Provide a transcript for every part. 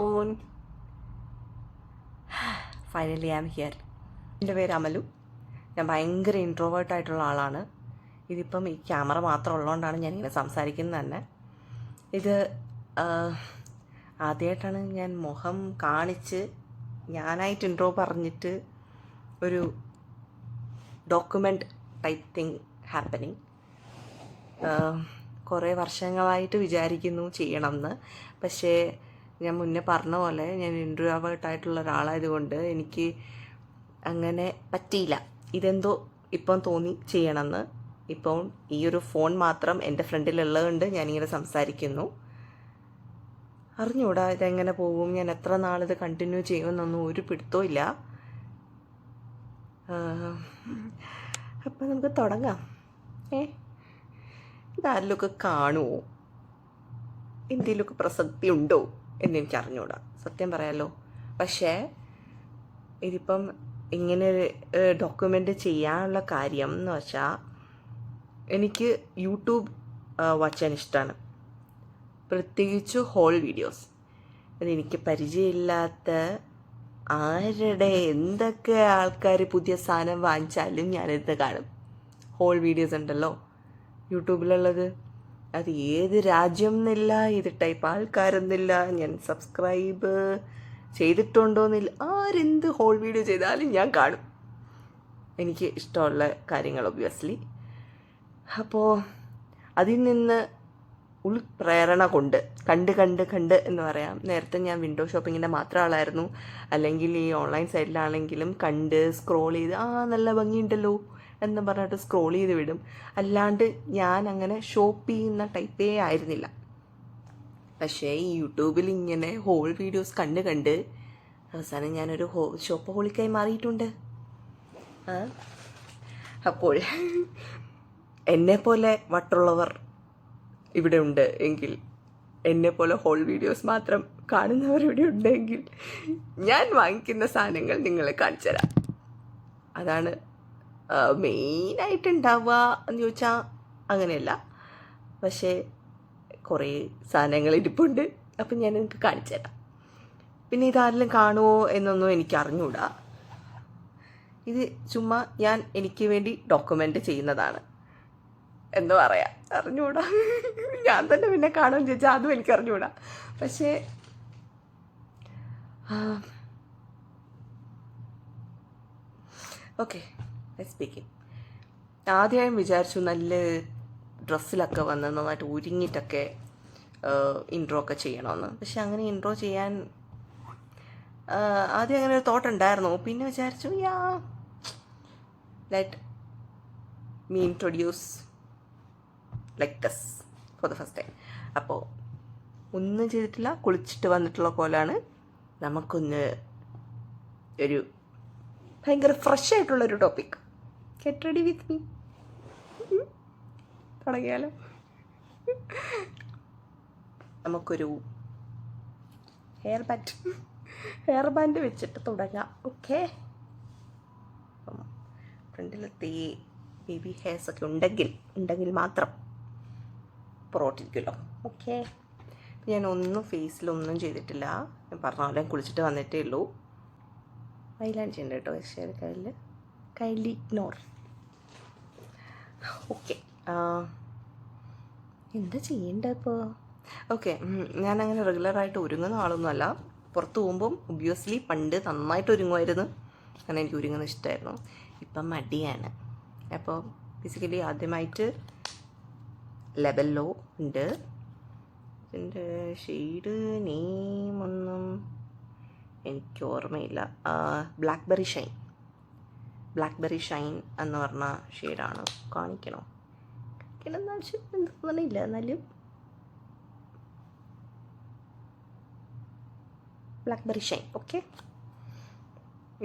On finally I am here. എൻ്റെ പേര് അമലു. ഞാൻ ഭയങ്കര ഇൻട്രോവേർട്ടായിട്ടുള്ള ആളാണ്. ഇതിപ്പം ഈ ക്യാമറ മാത്രം ഉള്ളതുകൊണ്ടാണ് ഞാനിങ്ങനെ സംസാരിക്കുന്നത് തന്നെ. ഇത് ആദ്യമായിട്ടാണ് ഞാൻ മുഖം കാണിച്ച് ഞാനായിട്ട് ഇൻട്രോ പറഞ്ഞിട്ട് ഒരു ഡോക്യുമെൻ്റ് ടൈപ്പ് തിങ് ഹാപ്പനിങ്. കുറേ വർഷങ്ങളായിട്ട് വിചാരിക്കുന്നു ചെയ്യണമെന്ന്. പക്ഷേ ഞാൻ മുന്നേ പറഞ്ഞ പോലെ ഞാൻ ഇൻട്രോവേർട്ടായിട്ടുള്ള ഒരാളായതുകൊണ്ട് എനിക്ക് അങ്ങനെ പറ്റിയില്ല. ഇതെന്തോ ഇപ്പം തോന്നി ചെയ്യണമെന്ന്. ഇപ്പം ഈ ഒരു ഫോൺ മാത്രം എൻ്റെ ഫ്രണ്ടിലുള്ളതുകൊണ്ട് ഞാനിങ്ങനെ സംസാരിക്കുന്നു. അറിഞ്ഞൂടാ ഇതെങ്ങനെ പോകും, ഞാൻ എത്ര നാളിത് കണ്ടിന്യൂ ചെയ്യുമെന്നൊന്നും ഒരു പിടുത്തവും ഇല്ല. അപ്പം നമുക്ക് തുടങ്ങാം. ഇതാരിലൊക്കെ കാണുമോ, എന്തെങ്കിലുമൊക്കെ പ്രസക്തി ഉണ്ടോ എന്നെനിക്ക് അറിഞ്ഞൂടാ, സത്യം പറയാമല്ലോ. പക്ഷേ ഇതിപ്പം ഇങ്ങനെ ഡോക്യുമെൻ്റ് ചെയ്യാനുള്ള കാര്യം എന്ന് വെച്ചാൽ എനിക്ക് യൂട്യൂബ് വാച്ച് ചെയ്യാൻ ഇഷ്ടമാണ്, പ്രത്യേകിച്ച് ഹോൾ വീഡിയോസ്. അതെനിക്ക് പരിചയമില്ലാത്ത ആരുടെ എന്തൊക്കെ ആൾക്കാർ പുതിയ സാധനം വാങ്ങിച്ചാലും ഞാനിത് കാണും. ഹോൾ വീഡിയോസ് ഉണ്ടല്ലോ യൂട്യൂബിലുള്ളത്, അത് ഏത് രാജ്യം എന്നില്ല, ഏത് ടൈപ്പ് ആൾക്കാരെന്നില്ല, ഞാൻ സബ്സ്ക്രൈബ് ചെയ്തിട്ടുണ്ടോയെന്നില്ല, ആരെന്ത് ഹോൾ വീഡിയോ ചെയ്താലും ഞാൻ കാണും. എനിക്ക് ഇഷ്ടമുള്ള കാര്യങ്ങൾ ഒബ്വിയസ്ലി. അപ്പോൾ അതിൽ നിന്ന് ഉൾപ്രേരണ കൊണ്ട് കണ്ട് എന്ന് പറയാം. നേരത്തെ ഞാൻ വിൻഡോ ഷോപ്പിങ്ങിൻ്റെ മാത്രം ആളായിരുന്നു. അല്ലെങ്കിൽ ഈ ഓൺലൈൻ സൈറ്റിലാണെങ്കിലും കണ്ട് സ്ക്രോൾ ചെയ്ത് നല്ല ഭംഗിയുണ്ടല്ലോ എന്ന് പറഞ്ഞിട്ട് സ്ക്രോൾ ചെയ്ത് വിടും. അല്ലാണ്ട് ഞാൻ അങ്ങനെ ഷോപ്പ് ചെയ്യുന്ന ടൈപ്പേ ആയിരുന്നില്ല. പക്ഷേ ഈ യൂട്യൂബിൽ ഇങ്ങനെ ഹോൾ വീഡിയോസ് കണ്ട് അവസാനം ഞാനൊരു ഷോപ്പ് ഹോളിക്കായി മാറിയിട്ടുണ്ട്. അപ്പോൾ എന്നെപ്പോലെ വട്ടുള്ളവർ ഇവിടെ ഉണ്ട് എങ്കിൽ, എന്നെപ്പോലെ ഹോൾ വീഡിയോസ് മാത്രം കാണുന്നവർ ഇവിടെ ഉണ്ടെങ്കിൽ ഞാൻ വാങ്ങിക്കുന്ന സാധനങ്ങൾ നിങ്ങളെ കാണിച്ചു തരാം. അതാണ് മെയിനായിട്ടുണ്ടാവുക എന്ന് ചോദിച്ചാൽ അങ്ങനെയല്ല. പക്ഷേ കുറേ സാധനങ്ങൾ ഇരിപ്പുണ്ട്, അപ്പം ഞാൻ നിങ്ങൾക്ക് കാണിച്ചു തരാം. പിന്നെ ഇതാരെങ്കിലും കാണുമോ എന്നൊന്നും എനിക്ക് അറിഞ്ഞൂടാ. ഇത് ചുമ്മാ ഞാൻ എനിക്ക് വേണ്ടി ഡോക്യുമെൻ്റ് ചെയ്യുന്നതാണ് എന്ന് പറയാം. അറിഞ്ഞൂടാ, ഞാൻ തന്നെ പിന്നെ കാണുമെന്ന് ചോദിച്ചാൽ അതും എനിക്ക് അറിഞ്ഞൂടാ. പക്ഷേ ഓക്കെ, സ്പീക്കിംഗ്. ആദ്യമായും വിചാരിച്ചു നല്ല ഡ്രസ്സിലൊക്കെ വന്ന് നന്നായിട്ട് ഒരുങ്ങിയിട്ടൊക്കെ ഇൻട്രോ ഒക്കെ ചെയ്യണമെന്ന്. പക്ഷെ അങ്ങനെ ഇൻട്രോ ചെയ്യാൻ ആദ്യം അങ്ങനെ ഒരു തോട്ട് ഉണ്ടായിരുന്നു. പിന്നെ വിചാരിച്ചു let me introduce like this for the first time. അപ്പോൾ ഒന്നും ചെയ്തിട്ടില്ല, കുളിച്ചിട്ട് വന്നിട്ടുള്ള പോലാണ്. നമുക്കൊന്ന് ഒരു ഭയങ്കര ഫ്രഷ് ആയിട്ടുള്ളൊരു topic. Get ready with me. തുടങ്ങിയാലോ? നമുക്കൊരു ഹെയർ ബാൻഡ് വെച്ചിട്ട് തുടങ്ങാം. ഓക്കെ, അപ്പം ഫ്രണ്ടിലത്തെ ബേബി ഹെയർസ് ഒക്കെ ഉണ്ടെങ്കിൽ മാത്രം പുറോട്ടിരിക്കുമല്ലോ. ഓക്കെ, ഞാനൊന്നും ഫേസിലൊന്നും ചെയ്തിട്ടില്ല. ഞാൻ പറഞ്ഞ പോലെ കുളിച്ചിട്ട് വന്നിട്ടേ ഉള്ളൂ. മൈലാഞ്ചി ഉണ്ട് കേട്ടോ, പക്ഷേ കയ്യിൽ ഇഗ്നോർ. ഓക്കെ, എന്താ ചെയ്യേണ്ടത് ഇപ്പോൾ? ഓക്കെ, ഞാനങ്ങനെ റെഗുലറായിട്ട് ഒരുങ്ങുന്ന ആളൊന്നുമല്ല. പുറത്ത് പോകുമ്പം ഒബ്വിയസ്ലി പണ്ട് നന്നായിട്ട് ഒരുങ്ങുമായിരുന്നു. അങ്ങനെ എനിക്ക് ഒരുങ്ങുന്നത് ഇഷ്ടമായിരുന്നു. ഇപ്പം മടിയാണ്. അപ്പോൾ ബേസിക്കലി ആദ്യമായിട്ട് ലെവൽ ലോ ഉണ്ട്. ഇതിൻ്റെ ഷെയ്ഡ് നെയിമൊന്നും എനിക്ക് ഓർമ്മയില്ല. ബ്ലാക്ക്ബെറി ഷൈൻ എന്ന് പറഞ്ഞ ഷെയ്ഡാണ്. കാണിക്കണോ? കാണിക്കണം ആവശ്യം തോന്നണില്ല. എന്നാലും ബ്ലാക്ക്ബെറി ഷൈൻ. ഓക്കെ,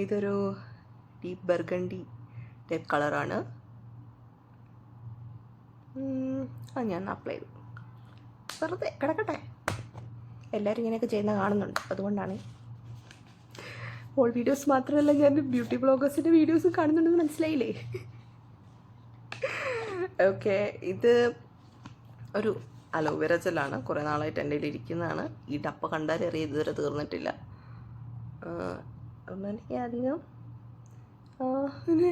ഇതൊരു ഡീപ്പ് ബർഗണ്ടി ടൈപ്പ് കളറാണ്. അത് ഞാൻ അപ്ലൈ ചെയ്തു. വെറുതെ കിടക്കട്ടെ, എല്ലാവരും ഇങ്ങനെയൊക്കെ ചെയ്യുന്ന കാണുന്നുണ്ട്, അതുകൊണ്ടാണ്. ഹോൾ വീഡിയോസ് മാത്രമല്ല, ഞാൻ ബ്യൂട്ടി ബ്ലോഗേഴ്സിൻ്റെ വീഡിയോസും കാണുന്നുണ്ടെന്ന് മനസ്സിലായില്ലേ? ഓക്കെ, ഇത് ഒരു അലോവേര ജെല്ലാണ്. കുറേ നാളായിട്ട് എൻ്റെ കയ്യിൽ ഇരിക്കുന്നതാണ്. ഈ ഡപ്പ കണ്ടാലേറിയ ഇതുവരെ തീർന്നിട്ടില്ല. അതുകൊണ്ട് എനിക്ക് അധികം പിന്നെ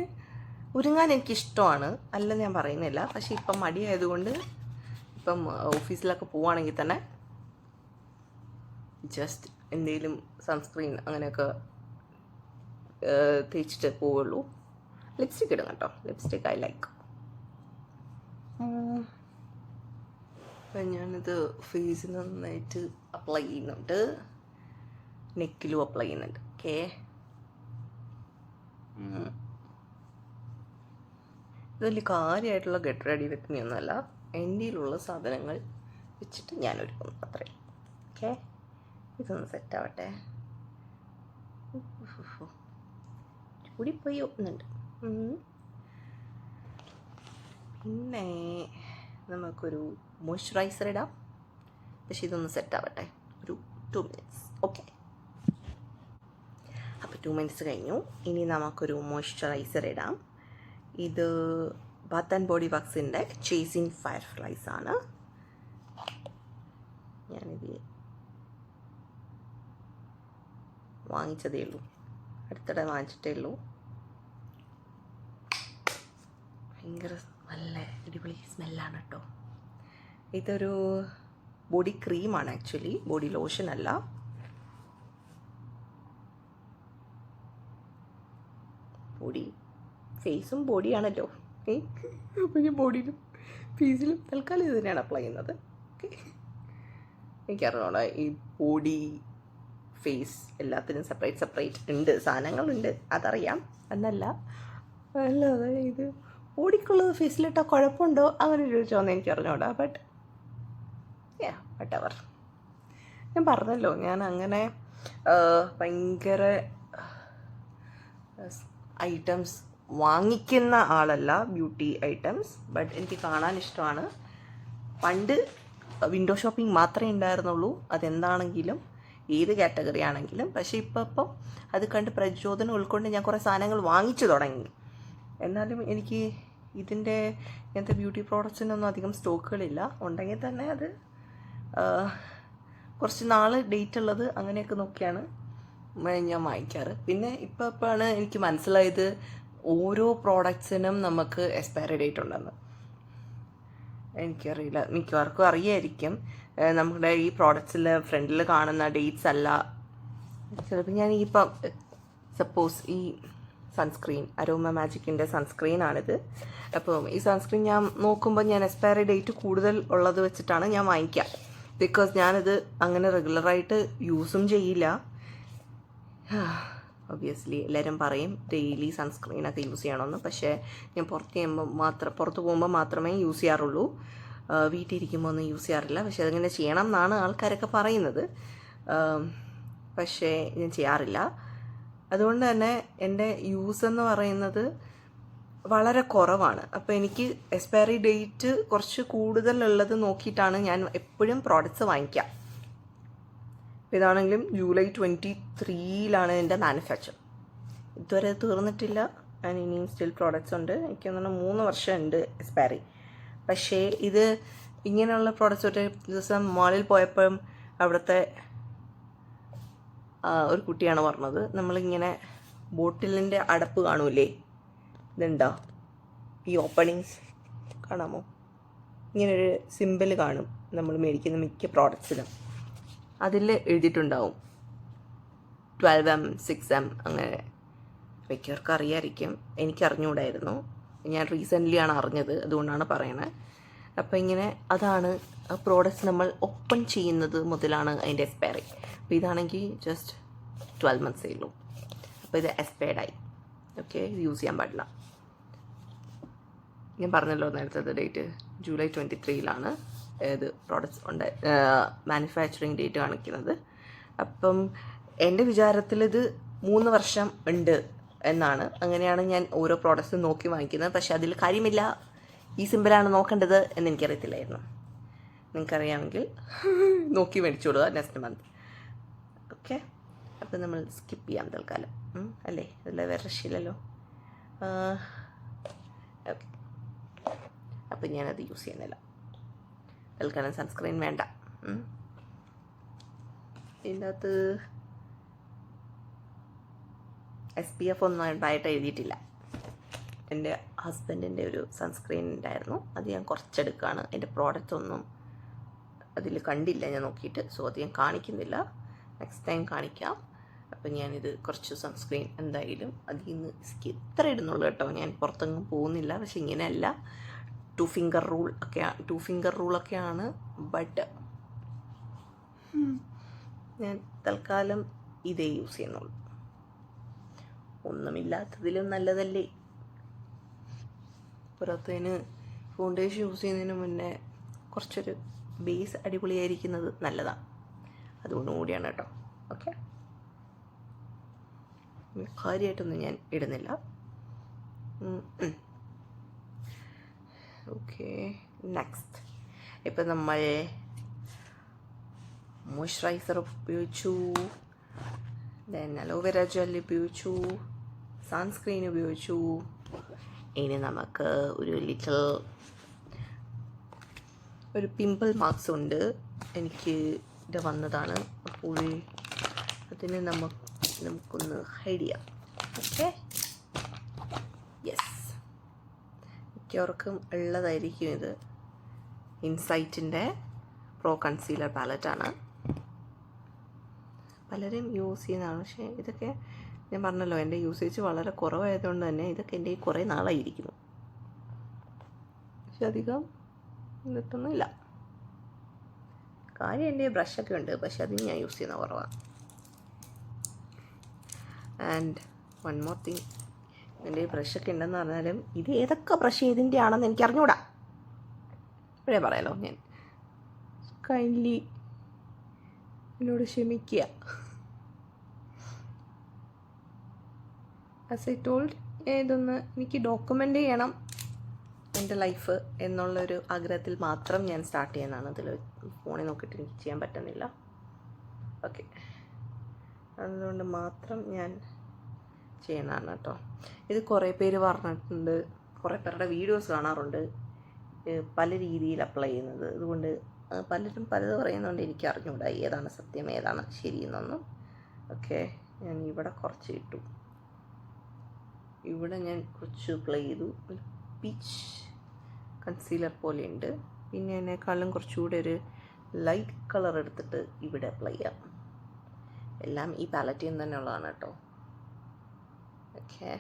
ഒരുങ്ങാൻ എനിക്കിഷ്ടമാണ്, അല്ല ഞാൻ പറയുന്നില്ല. പക്ഷേ ഇപ്പം മടിയായതുകൊണ്ട് ഇപ്പം ഓഫീസിലൊക്കെ പോവുകയാണെങ്കിൽ തന്നെ ജസ്റ്റ് എന്തെങ്കിലും സൺസ്ക്രീൻ അങ്ങനെയൊക്കെ തേച്ചിട്ട് പോവുള്ളൂ. ലിപ്സ്റ്റിക് ഇടും കേട്ടോ. Lipstick I like. അപ്പം ഞാനിത് ഫേസിൽ നന്നായിട്ട് അപ്ലൈ ചെയ്യുന്നുണ്ട്, നെക്കിലും അപ്ലൈ ചെയ്യുന്നുണ്ട്. ഓക്കെ, ഇത് വലിയ കാര്യമായിട്ടുള്ള ഗെറ്റ് റെഡി വിത്ത് മീ ഒന്നുമല്ല. എൻ്റെ കയ്യിലുള്ള സാധനങ്ങൾ വെച്ചിട്ട് ഞാൻ ഒരുക്കുന്നു, അത്രയും. ഓക്കെ, ഇതൊന്ന് സെറ്റാവട്ടെ. കൂടിപ്പോയി ഒന്നുണ്ട്. പിന്നെ നമുക്കൊരു മോയ്സ്ചറൈസർ ഇടാം. പക്ഷെ ഇതൊന്ന് സെറ്റാവട്ടെ, ഒരു 2 minutes. ഓക്കെ, അപ്പോൾ 2 minutes കഴിഞ്ഞു. ഇനി നമുക്കൊരു മോയ്സ്ചറൈസർ ഇടാം. ഇത് ബാത്ത് ആൻഡ് ബോഡി വർക്സിൻ്റെ ചേസിങ് ഫയർഫ്ലൈസ് ആണ്. ഞാനിത് വാങ്ങിച്ചതേ ഉള്ളൂ, അടുത്തിടെ വാങ്ങിച്ചിട്ടേ ഉള്ളൂ. ഭയങ്കര നല്ല അടിപൊളി സ്മെല്ലാണ് കേട്ടോ. ഇതൊരു ബോഡി ക്രീമാണ് ആക്ച്വലി, ബോഡി ലോഷൻ അല്ല. ബോഡി ഫേസും ബോഡിയാണല്ലോ. അപ്പോൾ ഞാൻ ബോഡിയിലും ഫേസിലും തൽക്കാലം ഇത് തന്നെയാണ് അപ്ലൈ ചെയ്യുന്നത്. ഓക്കെ, എനിക്കറിയണോടാ ഈ ബോഡി ഫേസ് എല്ലാത്തിനും സെപ്പറേറ്റ് ഉണ്ട്, സാധനങ്ങളുണ്ട്, അതറിയാം. എന്നല്ല അല്ലാതെ ഇത് ബോഡിക്കുള്ളത് ഫേസിലിട്ടാൽ കുഴപ്പമുണ്ടോ അങ്ങനെ ചോദിച്ചോന്ന് എനിക്കറിഞ്ഞോടാ. But whatever. ഞാൻ പറഞ്ഞല്ലോ, ഞാൻ അങ്ങനെ ഭയങ്കര ഐറ്റംസ് വാങ്ങിക്കുന്ന ആളല്ല, ബ്യൂട്ടി ഐറ്റംസ്. ബട്ട് എനിക്ക് കാണാൻ ഇഷ്ടമാണ്. പണ്ട് വിൻഡോ ഷോപ്പിംഗ് മാത്രമേ ഉണ്ടായിരുന്നുള്ളൂ, അതെന്താണെങ്കിലും ഏത് കാറ്റഗറി ആണെങ്കിലും. പക്ഷേ ഇപ്പം അത് കണ്ട് പ്രചോദനം ഉൾക്കൊണ്ട് ഞാൻ കുറേ സാധനങ്ങൾ വാങ്ങിച്ചു തുടങ്ങി. എന്നാലും എനിക്ക് ഇങ്ങനത്തെ ബ്യൂട്ടി പ്രോഡക്ട്സിനൊന്നും അധികം സ്റ്റോക്കുകളില്ല. ഉണ്ടെങ്കിൽ തന്നെ അത് കുറച്ച് നാൾ ഡേറ്റ് ഉള്ളത് അങ്ങനെയൊക്കെ നോക്കിയാണ് ഞാൻ വാങ്ങിക്കാറ്. പിന്നെ ഇപ്പോഴാണ് എനിക്ക് മനസ്സിലായത് ഓരോ പ്രോഡക്ട്സിനും നമുക്ക് എക്സ്പയറി ഡേറ്റ് ഉണ്ടെന്ന്. എനിക്കറിയില്ല, മിക്കവാർക്കും അറിയായിരിക്കും. നമ്മുടെ ഈ പ്രോഡക്ട്സിൽ ഫ്രണ്ടിൽ കാണുന്ന ഡേറ്റ്സ് അല്ല. ചിലപ്പോൾ ഞാൻ സപ്പോസ് ഈ സൺസ്ക്രീൻ അരോമ മാജിക്കിൻ്റെ സൺസ്ക്രീനാണിത്. അപ്പം ഈ സൺസ്ക്രീൻ ഞാൻ നോക്കുമ്പോൾ ഞാൻ എക്സ്പയറി ഡേറ്റ് കൂടുതൽ ഉള്ളത് വെച്ചിട്ടാണ് ഞാൻ വാങ്ങിക്കുക. ബിക്കോസ് ഞാനിത് അങ്ങനെ റെഗുലറായിട്ട് യൂസും ചെയ്യില്ല. ഒബ്വിയസ്ലി എല്ലാവരും പറയും ഡെയിലി സൺസ്ക്രീനൊക്കെ യൂസ് ചെയ്യണമെന്ന്. പക്ഷേ ഞാൻ പുറത്ത് പോകുമ്പോൾ മാത്രമേ യൂസ് ചെയ്യാറുള്ളൂ. വീട്ടിലിരിക്കുമ്പോൾ ഒന്നും യൂസ് ചെയ്യാറില്ല. പക്ഷേ അതങ്ങനെ ചെയ്യണം എന്നാണ് ആൾക്കാരൊക്കെ പറയുന്നത്. പക്ഷേ ഞാൻ ചെയ്യാറില്ല. അതുകൊണ്ട് തന്നെ എൻ്റെ യൂസ് എന്ന് പറയുന്നത് വളരെ കുറവാണ്. അപ്പോൾ എനിക്ക് എക്സ്പയറി ഡേറ്റ് കുറച്ച് കൂടുതലുള്ളത് നോക്കിയിട്ടാണ് ഞാൻ എപ്പോഴും പ്രോഡക്റ്റ്സ് വാങ്ങിക്കുക. ഇതാണെങ്കിലും ജൂലൈ 23 എൻ്റെ മാനുഫാക്ചർ. ഇതുവരെ തീർന്നിട്ടില്ല. ഇനിയും സ്റ്റിൽ പ്രോഡക്റ്റ്സ് ഉണ്ട്. എനിക്ക് തോന്നുന്നു 3 വർഷം ഉണ്ട് എക്സ്പയറി. പക്ഷേ ഇത് ഇങ്ങനെയുള്ള പ്രോഡക്റ്റ്സ് ഒരു ദിവസം മാളിൽ പോയപ്പോഴും അവിടുത്തെ ഒരു കുട്ടിയാണ് പറഞ്ഞത്, നമ്മളിങ്ങനെ ബോട്ടിലിൻ്റെ അടപ്പ് കാണൂലേ, ഇതുണ്ടോ ഈ ഓപ്പണിങ്സ് കാണാമോ, ഇങ്ങനൊരു സിമ്പിൾ കാണും നമ്മൾ മേടിക്കുന്ന മിക്ക പ്രോഡക്ട്സിലും. അതിൽ എഴുതിയിട്ടുണ്ടാവും 12M 6M അങ്ങനെ. മിക്കവർക്കും അറിയാമായിരിക്കും, എനിക്കറിഞ്ഞുകൂടായിരുന്നു. ഞാൻ റീസെൻ്റ്ലിയാണ് അറിഞ്ഞത്, അതുകൊണ്ടാണ് പറയണത്. അപ്പോൾ ഇങ്ങനെ അതാണ് ആ പ്രോഡക്റ്റ്സ് നമ്മൾ ഓപ്പൺ ചെയ്യുന്നത് മുതലാണ് അതിൻ്റെ എക്സ്പയറി. അപ്പോൾ ഇതാണെങ്കിൽ ജസ്റ്റ് 12 months ഉള്ളൂ. അപ്പോൾ ഇത് എക്സ്പയർഡായി. ഓക്കെ, ഇത് യൂസ് ചെയ്യാൻ പാടില്ല. ഞാൻ പറഞ്ഞല്ലോ നേരത്തെ ഡേറ്റ് ജൂലൈ 23 ഏത് പ്രോഡക്റ്റ്സ് ഉണ്ട് മാനുഫാക്ചറിങ് ഡേറ്റ് കാണിക്കുന്നത്. അപ്പം എൻ്റെ വിചാരത്തിൽ ഇത് 3 വർഷം ഉണ്ട് എന്നാണ്. അങ്ങനെയാണ് ഞാൻ ഓരോ പ്രോഡക്റ്റ്സും നോക്കി വാങ്ങിക്കുന്നത്. പക്ഷേ അതിൽ കാര്യമില്ല, ഈ സിമ്പിളാണ് നോക്കേണ്ടത് എന്ന് എനിക്കറിയത്തില്ലായിരുന്നു. നിങ്ങൾക്കറിയാമെങ്കിൽ നോക്കി മേടിച്ചോളുക നെക്സ്റ്റ് മന്ത്. ഓക്കെ, അപ്പോൾ നമ്മൾ സ്കിപ്പ് ചെയ്യാം തൽക്കാലം, അല്ലേ? അതിൽ വേറെ രക്ഷയില്ലല്ലോ. ഓക്കെ, അപ്പം ഞാനത് യൂസ് ചെയ്യുന്നില്ല. തൽക്കാലം സൺസ്ക്രീൻ വേണ്ട. ഇതിൻ്റെ അകത്ത് SPF ഒന്നും ഉണ്ടായിട്ട് എഴുതിയിട്ടില്ല. എൻ്റെ ഹസ്ബൻഡിൻ്റെ ഒരു സൺസ്ക്രീൻ ഉണ്ടായിരുന്നു, അത് ഞാൻ കുറച്ചെടുക്കുകയാണ്. എൻ്റെ പ്രോഡക്റ്റ് ഒന്നും അതിൽ കണ്ടില്ല ഞാൻ നോക്കിയിട്ട്, സോ അത് ഞാൻ കാണിക്കുന്നില്ല, നെക്സ്റ്റ് ടൈം കാണിക്കാം. അപ്പം ഞാനിത് കുറച്ച് സൺസ്ക്രീൻ എന്തായാലും അതിൽ നിന്ന് ഇത്ര ഇടുന്നുള്ളൂ കേട്ടോ. ഞാൻ പുറത്തെങ്ങും പോകുന്നില്ല. പക്ഷെ ഇങ്ങനെയല്ല, 2 ഫിംഗർ റൂളൊക്കെയാണ്. ബട്ട് ഞാൻ തൽക്കാലം ഇതേ യൂസ് ചെയ്യുന്നുള്ളൂ. ഒന്നുമില്ലാത്തതിലും നല്ലതല്ലേ. പുറത്തേന് ഫൗണ്ടേഷൻ യൂസ് ചെയ്യുന്നതിന് മുന്നേ കുറച്ചൊരു ബേസ് അടിപൊളിയായിരിക്കുന്നത് നല്ലതാണ്. അതുകൊണ്ടും കൂടിയാണ് കേട്ടോ. ഓക്കെ, കാര്യമായിട്ടൊന്നും ഞാൻ ഇടുന്നില്ല. Okay, next. ഇപ്പം നമ്മൾ മോയ്സ്ചറൈസർ ഉപയോഗിച്ചു, ദെൻ അലോവേര ജെൽ ഉപയോഗിച്ചു, സൺസ്ക്രീൻ ഉപയോഗിച്ചു. ഇനി നമുക്ക് ഒരു പിമ്പിൾ മാർക്സ് ഉണ്ട്, എനിക്ക് ഇത് വന്നതാണ്. അപ്പോൾ അതിന് നമുക്കൊന്ന് ഹൈഡ് ചെയ്യാം. ഓക്കെ, യെസ്, മിക്കവർക്കും ഉള്ളതായിരിക്കും ഇത്. ഇൻസൈറ്റിൻ്റെ പ്രോ കൺസീലർ പാലറ്റാണ്, പലരും യൂസ് ചെയ്യുന്നതാണ്. പക്ഷേ ഇതൊക്കെ ഞാൻ പറഞ്ഞല്ലോ, എൻ്റെ യൂസേജ് വളരെ കുറവായതുകൊണ്ട് തന്നെ ഇതൊക്കെ എൻ്റെ കുറേ നാളായിരിക്കുന്നു. പക്ഷെ അധികം കിട്ടുന്നില്ല. കാര്യം എൻ്റെ ബ്രഷൊക്കെ ഉണ്ട്, പക്ഷെ അതിന് ഞാൻ യൂസ് ചെയ്യുന്ന കുറവാണ്. ആൻഡ് വൺ മോർ തിങ്, എൻ്റെ ബ്രഷൊക്കെ ഉണ്ടെന്ന് പറഞ്ഞാലും ഇത് ഏതൊക്കെ ബ്രഷ് ഏതിൻ്റെ ആണെന്ന് എനിക്ക് അറിഞ്ഞൂടാ. ഇപ്പോഴേ പറയാലോ, ഞാൻ കൈൻഡ്ലി എന്നോട് ക്ഷമിക്കുക. ആസ് ഐ ടോൾഡ്, ഇതൊന്ന് എനിക്ക് ഡോക്യുമെൻ്റ് ചെയ്യണം എൻ്റെ ലൈഫ് എന്നുള്ളൊരു ആഗ്രഹത്തിൽ മാത്രം ഞാൻ സ്റ്റാർട്ട് ചെയ്യുന്നതാണ്. അതിൽ ഫോണിൽ നോക്കിയിട്ട് എനിക്ക് ചെയ്യാൻ പറ്റുന്നില്ല. ഓക്കെ, അതുകൊണ്ട് മാത്രം ഞാൻ ചെയ്യുന്നതാണ് കേട്ടോ. ഇത് കുറേ പേര് പറഞ്ഞിട്ടുണ്ട്, കുറേ പേരുടെ വീഡിയോസ് കാണാറുണ്ട് പല രീതിയിൽ അപ്ലൈ ചെയ്യുന്നത്. അതുകൊണ്ട് പലരും പലത് പറയുന്നതുകൊണ്ട് എനിക്ക് അറിഞ്ഞൂടാ ഏതാണ് സത്യം ഏതാണ് ശരിയെന്നൊന്നും. ഓക്കെ, ഞാൻ ഇവിടെ കുറച്ച് ഇട്ടു, ഇവിടെ ഞാൻ കുറച്ച് അപ്ലൈ ചെയ്തു. പീച്ച് കൺസീലർ പോലെ ഉണ്ട്. പിന്നെ അതിനേക്കാളും കുറച്ചുകൂടെ ഒരു ലൈറ്റ് കളർ എടുത്തിട്ട് ഇവിടെ അപ്ലൈ ചെയ്യാം. എല്ലാം ഈ പാലറ്റിൽ നിന്ന് തന്നെ ഉള്ളതാണ് കേട്ടോ. ഓക്കെ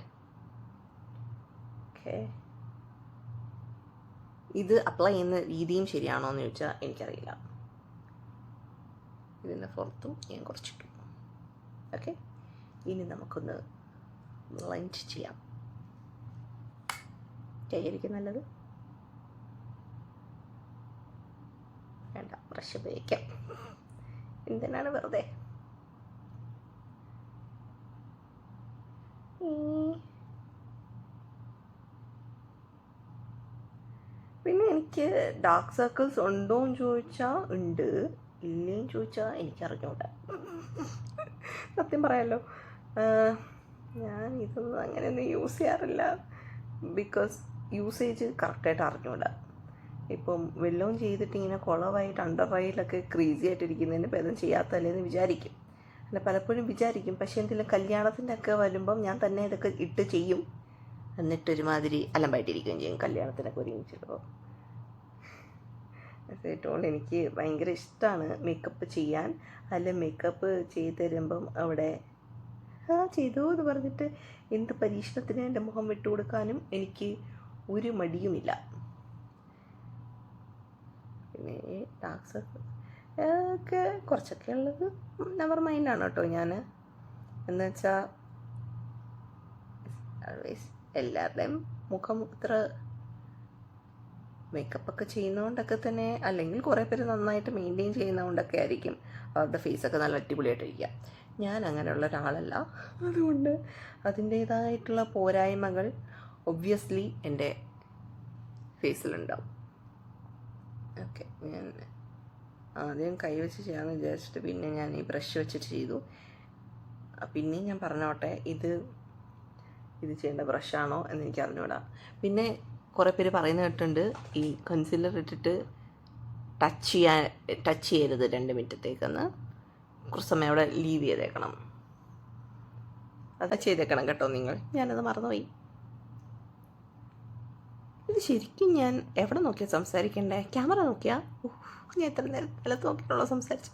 ഓക്കെ, ഇത് അപ്ലൈ ചെയ്യുന്ന രീതിയും ശരിയാണോ എന്ന് ചോദിച്ചാൽ എനിക്കറിയില്ല. ഇതിൻ്റെ പുറത്തും ഞാൻ കുറച്ചിട്ടു. ഓക്കെ, ഇനി നമുക്കൊന്ന് ബ്ലെൻഡ് ചെയ്യാം. കൈയായിരിക്കും നല്ലത്, വേണ്ട ബ്രഷ് ഉപയോഗിക്കാം. എന്തിനാണ് വെറുതെ. പിന്നെ എനിക്ക് ഡാർക്ക് സർക്കിൾസ് ഉണ്ടോ എന്ന് ചോദിച്ചാൽ ഉണ്ട്, ഇല്ലേന്ന് ചോദിച്ചാൽ എനിക്കറിഞ്ഞൂടാ. സത്യം പറയാമല്ലോ, ഞാൻ ഇതൊന്നും അങ്ങനെയൊന്നും യൂസ് ചെയ്യാറില്ല. ബിക്കോസ് യൂസേജ് കറക്റ്റായിട്ട് അറിഞ്ഞൂടാ. ഇപ്പം വല്ലതും ചെയ്തിട്ട് ഇങ്ങനെ കുളവായിട്ട് അണ്ടർ ഐയിലൊക്കെ ക്രീസി ആയിട്ടിരിക്കുന്നതിന് ഭേദം ചെയ്യാത്തല്ലേന്ന് വിചാരിക്കും. അല്ല, പലപ്പോഴും വിചാരിക്കും. പക്ഷേ എന്തെങ്കിലും കല്യാണത്തിൻ്റെ ഒക്കെ വരുമ്പം ഞാൻ തന്നെ ഇതൊക്കെ ഇട്ട് ചെയ്യും, എന്നിട്ടൊരുമാതിരി അലമ്പായിട്ടിരിക്കുകയും ചെയ്യും കല്യാണത്തിനൊക്കെ ഒരുമിച്ചിടുമ്പോൾ. കേട്ടോണ്ട് എനിക്ക് ഭയങ്കര ഇഷ്ടമാണ് മേക്കപ്പ് ചെയ്യാൻ. അല്ല, മേക്കപ്പ് ചെയ്ത് തരുമ്പം അവിടെ ചെയ്തു എന്ന് പറഞ്ഞിട്ട് എന്ത് പരീക്ഷണത്തിന് എൻ്റെ മുഖം വിട്ടുകൊടുക്കാനും എനിക്ക് ഒരു മടിയുമില്ല. പിന്നെ ഡാർക്ക് സർക്കിൾ ഒക്കെ കുറച്ചൊക്കെ ഉള്ളത് നെവർ മൈൻഡാണ് കേട്ടോ. ഞാൻ എന്ന് വെച്ചാൽ ഓൾവേസ് എല്ലാവരുടെയും മുഖം ഇത്ര മേക്കപ്പൊക്കെ ചെയ്യുന്നതുകൊണ്ടൊക്കെ തന്നെ, അല്ലെങ്കിൽ കുറേ പേര് നന്നായിട്ട് മെയിൻറ്റെയിൻ ചെയ്യുന്നതുകൊണ്ടൊക്കെ ആയിരിക്കും അവരുടെ ഫേസൊക്കെ നല്ല അടിപൊളിയായിട്ടിരിക്കുക. ഞാൻ അങ്ങനെയുള്ള ഒരാളല്ല. അതുകൊണ്ട് അതിൻ്റേതായിട്ടുള്ള പോരായ്മകൾ ഒബ്വിയസ്ലി എൻ്റെ ഫേസിലുണ്ടാവും. ഓക്കെ, ഞാൻ ആദ്യം കൈവച്ച് ചെയ്യാമെന്ന് വിചാരിച്ചിട്ട് പിന്നെ ഞാൻ ഈ ബ്രഷ് വെച്ചിട്ട് ചെയ്തു. പിന്നെയും ഞാൻ പറഞ്ഞോട്ടെ, ഇത് ചെയ്യേണ്ട ബ്രഷാണോ എന്ന് എനിക്ക് അറിഞ്ഞൂടാ. പിന്നെ കുറേ പേര് പറയുന്ന കേട്ടിട്ടുണ്ട് ഈ കൺസീലർ ഇട്ടിട്ട് ടച്ച് ചെയ്യരുത് 2 മിനിറ്റത്തേക്കൊന്ന് കുറച്ച് സമയം അവിടെ ലീവ് ചെയ്തേക്കണം. അത് ചെയ്തേക്കണം കേട്ടോ നിങ്ങൾ. ഞാനത് മറന്നുപോയി. ഇത് ശരിക്കും ഞാൻ എവിടെ നോക്കിയാൽ സംസാരിക്കണ്ടേ? ക്യാമറ നോക്കിയാ? ഞാൻ എത്ര നേരം നിലത്ത് നോക്കിയിട്ടുള്ള സംസാരിച്ചു.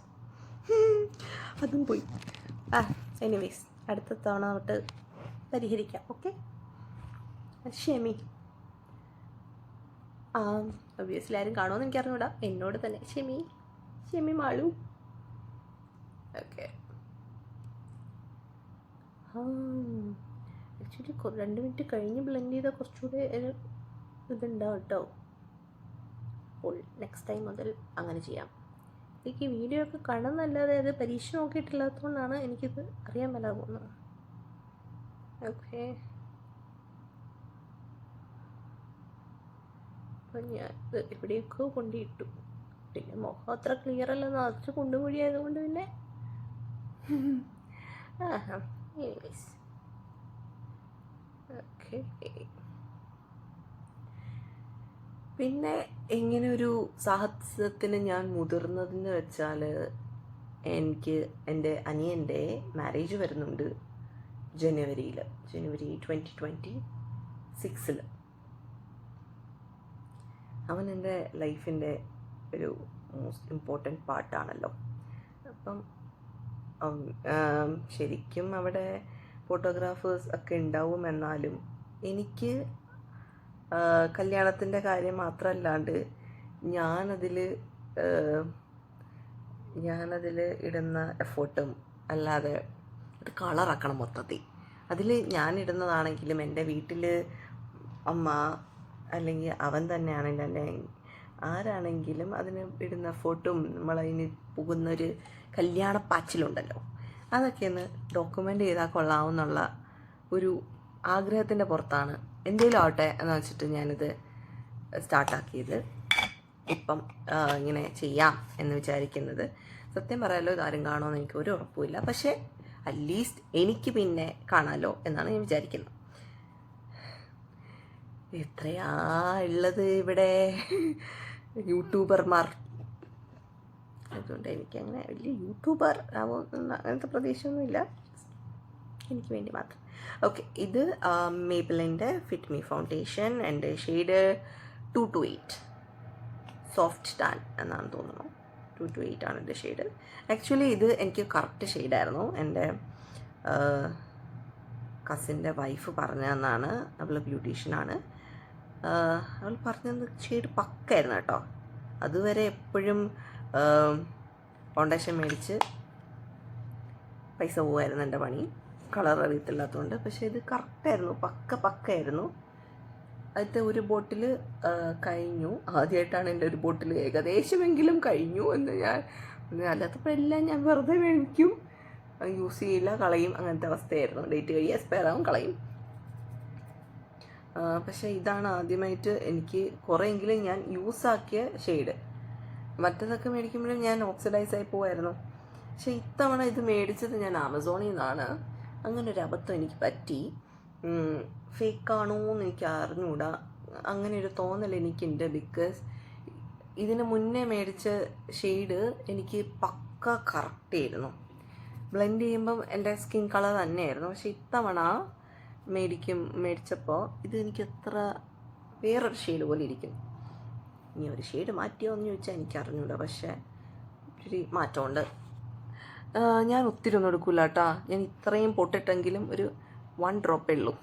അതും പോയി. എനിവേസ് അടുത്ത തവണ നമുക്ക് പരിഹരിക്കാം. ഓക്കെ, ക്ഷമി. ഒബ്വിയസ്ലി ആരും കാണുമെന്ന് എനിക്കറിഞ്ഞൂടാ. എന്നോട് തന്നെ ക്ഷമി മാളു. ഓക്കെ, ആക്ച്വലി 2 മിനിറ്റ് കഴിഞ്ഞ് ബ്ലെൻഡ് ചെയ്താൽ കുറച്ചുകൂടെ ഇതുണ്ടാവും കേട്ടോ. അപ്പോൾ നെക്സ്റ്റ് ടൈം മുതൽ അങ്ങനെ ചെയ്യാം. എനിക്ക് വീഡിയോ ഒക്കെ കാണുന്നല്ലാതെ അത് പരീക്ഷ നോക്കിയിട്ടില്ലാത്തതുകൊണ്ടാണ് എനിക്കിത് അറിയാൻ മേലാ പോകുന്നത്. ഓക്കെ, അപ്പം ഞാൻ ഇത് എവിടെയൊക്കെ കൊണ്ടിട്ടു. പിന്നെ മുഖം അത്ര ക്ലിയർ അല്ല, നിറച്ച് കുണ്ടുകുഴി ആയതുകൊണ്ട് പിന്നെ എനിവേസ് ഓക്കെ. പിന്നെ ഇങ്ങനെ ഒരു സാഹസത്തിന് ഞാൻ മുതിർന്നതെന്ന് വെച്ചാൽ, എനിക്ക് എൻ്റെ അനിയൻ്റെ മാരേജ് വരുന്നുണ്ട് ജനുവരി 2026. അവൻ എൻ്റെ ലൈഫിൻ്റെ ഒരു മോസ്റ്റ് ഇമ്പോർട്ടൻറ്റ് പാർട്ടാണല്ലോ. അപ്പം ശരിക്കും അവിടെ ഫോട്ടോഗ്രാഫേഴ്സ് ഒക്കെ ഉണ്ടാവുമെന്നാലും എനിക്ക് കല്യാണത്തിൻ്റെ കാര്യം മാത്രമല്ലാണ്ട് ഞാനതിൽ ഇടുന്ന എഫേർട്ടും അല്ലാതെ അത് കളറാക്കണം മൊത്തത്തിൽ. അതിൽ ഞാനിടുന്നതാണെങ്കിലും എൻ്റെ വീട്ടിൽ അമ്മ അല്ലെങ്കിൽ അവൻ തന്നെയാണെങ്കിലും അല്ലെങ്കിൽ ആരാണെങ്കിലും അതിന് ഇടുന്ന എഫേർട്ടും നമ്മളതിന് പോകുന്നൊരു കല്യാണപ്പാച്ചിലുണ്ടല്ലോ, അതൊക്കെ ഒന്ന് ഡോക്യുമെൻ്റ് ചെയ്താൽ കൊള്ളാമെന്നുള്ള ഒരു ആഗ്രഹത്തിൻ്റെ പുറത്താണ് എന്തെങ്കിലും ആവട്ടെ എന്ന് വെച്ചിട്ട് ഞാനിത് സ്റ്റാർട്ടാക്കിയത്. ഇപ്പം ഇങ്ങനെ ചെയ്യാം എന്ന് വിചാരിക്കുന്നത്. സത്യം പറയാലോ, ഇതാരും കാണുമെന്ന് എനിക്ക് ഒരു ഉറപ്പുമില്ല. പക്ഷേ അറ്റ്ലീസ്റ്റ് എനിക്ക് പിന്നെ കാണാമല്ലോ എന്നാണ് ഞാൻ വിചാരിക്കുന്നത്. എത്രയാ ഉള്ളത് ഇവിടെ യൂട്യൂബർമാർ. അതുകൊണ്ട് എനിക്കങ്ങനെ വലിയ യൂട്യൂബർ ആവുമെന്ന് അങ്ങനത്തെ പ്രതീക്ഷയൊന്നുമില്ല, എനിക്ക് വേണ്ടി മാത്രം. ഓക്കെ, ഇത് മേബിലിൻ്റെ ഫിറ്റ് മീ ഫൗണ്ടേഷൻ. എൻ്റെ ഷെയ്ഡ് 228 സോഫ്റ്റ് ടാൻ എന്നാണ് തോന്നുന്നു. 228 ആണ് എൻ്റെ ഷെയ്ഡ്. ആക്ച്വലി ഇത് എനിക്ക് കറക്റ്റ് ഷെയ്ഡായിരുന്നു. എൻ്റെ കസിൻ്റെ വൈഫ് പറഞ്ഞു തന്നാണ്. അവൾ ബ്യൂട്ടീഷ്യനാണ്. അവൾ പറഞ്ഞത് ഷെയ്ഡ് പക്കായിരുന്നു കേട്ടോ. അതുവരെ എപ്പോഴും ഫൗണ്ടേഷൻ മേടിച്ച് പൈസ പോകുമായിരുന്നു എൻ്റെ പണി, കളർ അറിയത്തില്ലാത്തതുകൊണ്ട്. പക്ഷേ ഇത് കറക്റ്റായിരുന്നു, പക്കയായിരുന്നു. അതിലത്തെ ഒരു ബോട്ടിൽ കഴിഞ്ഞു. ആദ്യമായിട്ടാണ് എൻ്റെ ഒരു ബോട്ടിൽ ഏകദേശമെങ്കിലും കഴിഞ്ഞു എന്ന് ഞാൻ. അല്ലാത്തപ്പോഴെല്ലാം ഞാൻ വെറുതെ മേടിക്കും, യൂസ് ചെയ്യില്ല, കളയും. അങ്ങനത്തെ അവസ്ഥയായിരുന്നു. ഡേറ്റ് കഴിയും, എക്സ്പയർ ആവും, കളയും. പക്ഷേ ഇതാണ് ആദ്യമായിട്ട് എനിക്ക് കുറേയെങ്കിലും ഞാൻ യൂസാക്കിയ ഷെയ്ഡ്. മറ്റതൊക്കെ മേടിക്കുമ്പോഴും ഞാൻ ഓക്സിഡൈസായി പോവായിരുന്നു. പക്ഷേ ഇത്തവണ ഇത് മേടിച്ചത് ഞാൻ ആമസോണിൽ നിന്നാണ്. അങ്ങനെ ഒരു അബദ്ധം എനിക്ക് പറ്റി. ഫേക്കാണോ എന്ന് എനിക്ക് അറിഞ്ഞുകൂടാ, അങ്ങനെ ഒരു തോന്നൽ എനിക്കുണ്ട്. ബിക്കോസ് ഇതിന് മുന്നേ മേടിച്ച ഷെയ്ഡ് എനിക്ക് പക്ക കറക്റ്റ് ആയിരുന്നു. ബ്ലെൻഡ് ചെയ്യുമ്പം എൻ്റെ സ്കിൻ കളർ തന്നെയായിരുന്നു. പക്ഷേ ഇത്തവണ മേടിച്ചപ്പോൾ ഇത് എനിക്ക് അത്ര വേറൊരു ഷെയ്ഡ് പോലെ ഇരിക്കും. ഇനി ഒരു ഷെയ്ഡ് മാറ്റിയോ എന്ന് ചോദിച്ചാൽ എനിക്ക് അറിഞ്ഞൂടാ, പക്ഷേ ഒത്തിരി മാറ്റമുണ്ട്. ഞാൻ ഒത്തിരി ഒന്നും എടുക്കില്ല കേട്ടോ. ഞാൻ ഇത്രയും പൊട്ടിട്ടെങ്കിലും ഒരു 1 ഡ്രോപ്പേ ഉള്ളൂ.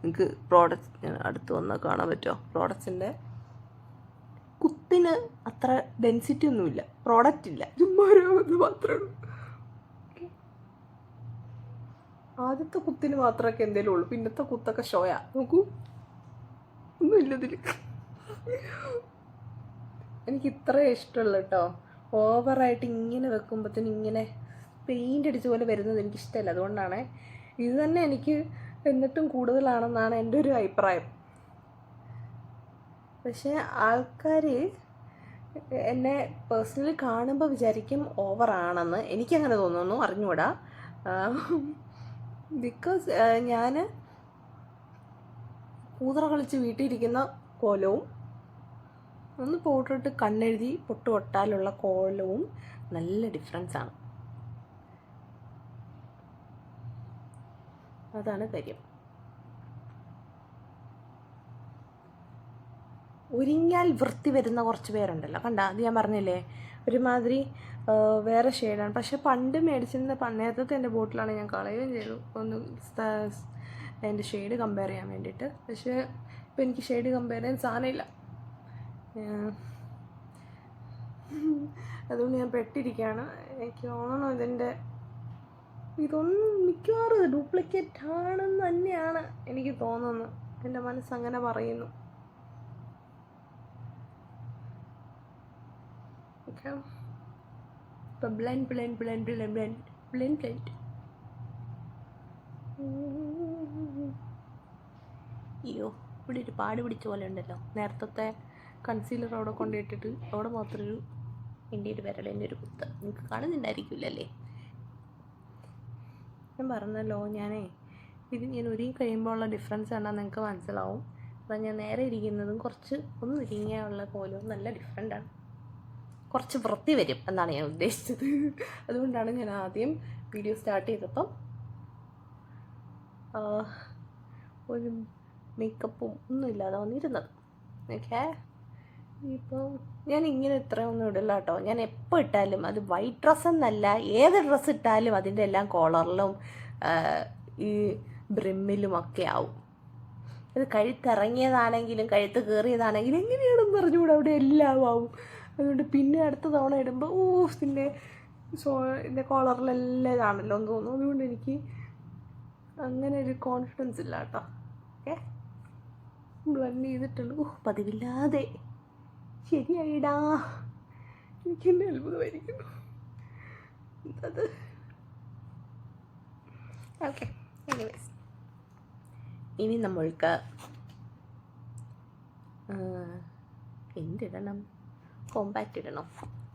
നിങ്ങൾക്ക് പ്രോഡക്റ്റ്സ് ഞാൻ അടുത്ത് വന്നാൽ കാണാൻ പറ്റുമോ? പ്രോഡക്ട്സിൻ്റെ കുത്തിന് അത്ര ഡെൻസിറ്റി ഒന്നുമില്ല, പ്രോഡക്റ്റ് ഇല്ല, ചുമ്മാ ഇത് മാത്രമേ ഉള്ളൂ. ആദ്യത്തെ കുത്തിന് മാത്രമൊക്കെ എന്തെങ്കിലും ഉള്ളൂ, പിന്നത്തെ കുത്തൊക്കെ ഷോയാ. നോക്കൂ, ഒന്നുമില്ലതിൽ. എനിക്ക് ഇത്രേ ഇഷ്ടമുള്ളൂ കേട്ടോ. ഓവറായിട്ട് ഇങ്ങനെ വെക്കുമ്പോഴത്തേനും ഇങ്ങനെ പെയിൻ്റ് അടിച്ച പോലെ വരുന്നത് എനിക്കിഷ്ടമല്ല. അതുകൊണ്ടാണ് ഇത് തന്നെ എനിക്ക് എന്നിട്ടും കൂടുതലാണെന്നാണ് എൻ്റെ ഒരു അഭിപ്രായം. പക്ഷേ ആൾക്കാർ എന്നെ പേഴ്സണലി കാണുമ്പോൾ വിചാരിക്കും ഓവറാണെന്ന്. എനിക്കങ്ങനെ തോന്നുന്നു, അറിഞ്ഞൂടാ. ബിക്കോസ് ഞാൻ കൂതറ കളിച്ച് വീട്ടിലിരിക്കുന്ന കോലവും ഒന്ന് പൗഡർ ഇട്ട് കണ്ണെഴുതി പൊട്ട് തൊട്ടാലുള്ള കോലവും നല്ല ഡിഫറൻസാണ്. അതാണ് കാര്യം. ഒരുങ്ങിയാൽ വൃത്തി വരുന്ന കുറച്ച് പേരുണ്ടല്ലോ, കണ്ട അത് ഞാൻ പറഞ്ഞില്ലേ, ഒരുമാതിരി വേറെ ഷെയ്ഡാണ്. പക്ഷെ പണ്ട് മേടിച്ചിരുന്ന നേരത്തെ എൻ്റെ ബോട്ടിലാണ്, ഞാൻ കളയുകയും ചെയ്തു ഒന്ന് അതിൻ്റെ ഷെയ്ഡ് കമ്പയർ ചെയ്യാൻ വേണ്ടിയിട്ട്. പക്ഷേ ഇപ്പം എനിക്ക് ഷെയ്ഡ് കമ്പയർ ചെയ്യാൻ സാധനമില്ല, അതുകൊണ്ട് ഞാൻ പെട്ടിരിക്കുകയാണ്. എനിക്ക് തോന്നണം ഇതൊന്നും മിക്കവാറും ഡ്യൂപ്ലിക്കേറ്റ് ആണെന്ന് തന്നെയാണ് എനിക്ക് തോന്നുന്നത്. എൻ്റെ മനസ്സങ്ങനെ പറയുന്നു. ഓക്കെ, ഇപ്പം ബ്ലെൻഡ്. അയ്യോ, ഇവിടെ ഒരു പാട് പിടിച്ച പോലെ ഉണ്ടല്ലോ. നേരത്തെ കൺസീലർ അവിടെ കൊണ്ടിട്ടിട്ട് അവിടെ മാത്രമൊരു എൻ്റെ ഒരു വിരലിൻ്റെ ഒരു കുത്ത് നിങ്ങൾക്ക് കാണുന്നുണ്ടായിരിക്കില്ലല്ലേ. ഞാൻ പറഞ്ഞല്ലോ, ഞാൻ ഒരുങ്ങി കഴിയുമ്പോൾ ഉള്ള ഡിഫറൻസ് കണ്ടാൽ നിങ്ങൾക്ക് മനസ്സിലാവും. അപ്പം ഞാൻ നേരെ ഇരിക്കുന്നതും കുറച്ച് ഒന്ന് ഒരുങ്ങിയുള്ള പോലും നല്ല ഡിഫറെൻ്റാണ്. കുറച്ച് വൃത്തി വരും എന്നാണ് ഞാൻ ഉദ്ദേശിച്ചത്. അതുകൊണ്ടാണ് ഞാൻ ആദ്യം വീഡിയോ സ്റ്റാർട്ട് ചെയ്തപ്പം ഒരു മേക്കപ്പും ഒന്നും ഇല്ലാതെ വന്നിരുന്നത്. ഓക്കെ, ഇപ്പോൾ ഞാൻ ഇങ്ങനെ ഇത്രയൊന്നും ഇടില്ല കേട്ടോ. ഞാൻ എപ്പോൾ ഇട്ടാലും അത് വൈറ്റ് ഡ്രസ്സ് എന്നല്ല, ഏത് ഡ്രസ്സ് ഇട്ടാലും അതിൻ്റെ എല്ലാം കോളറിലും ഈ ബ്രിമ്മിലും ഒക്കെ ആവും. അത് കഴുത്തിറങ്ങിയതാണെങ്കിലും കഴുത്ത് കയറിയതാണെങ്കിലും എങ്ങനെയാണെന്ന് പറഞ്ഞുകൂടെ അവിടെ എല്ലാം ആവും. അതുകൊണ്ട് പിന്നെ അടുത്ത തവണ ഇടുമ്പോൾ ഇതിൻ്റെ കോളറിലെല്ലാം ഇതാണല്ലോ എന്ന് തോന്നുന്നു. അതുകൊണ്ട് എനിക്ക് അങ്ങനെ ഒരു കോൺഫിഡൻസ് ഇല്ല കേട്ടോ. ഓക്കെ, ബ്ലെൻഡ് ചെയ്തിട്ടുണ്ട്. പതിവില്ലാതെ ശരിയായിടാ. എനിക്കെന്നെ അത്ഭുതമായിരിക്കുന്നു അത്. ഓക്കെ, എനിവേസ് ഇനി നമ്മൾക്ക് എന്തിടണം? കോമ്പാക്റ്റ് ഇടണം.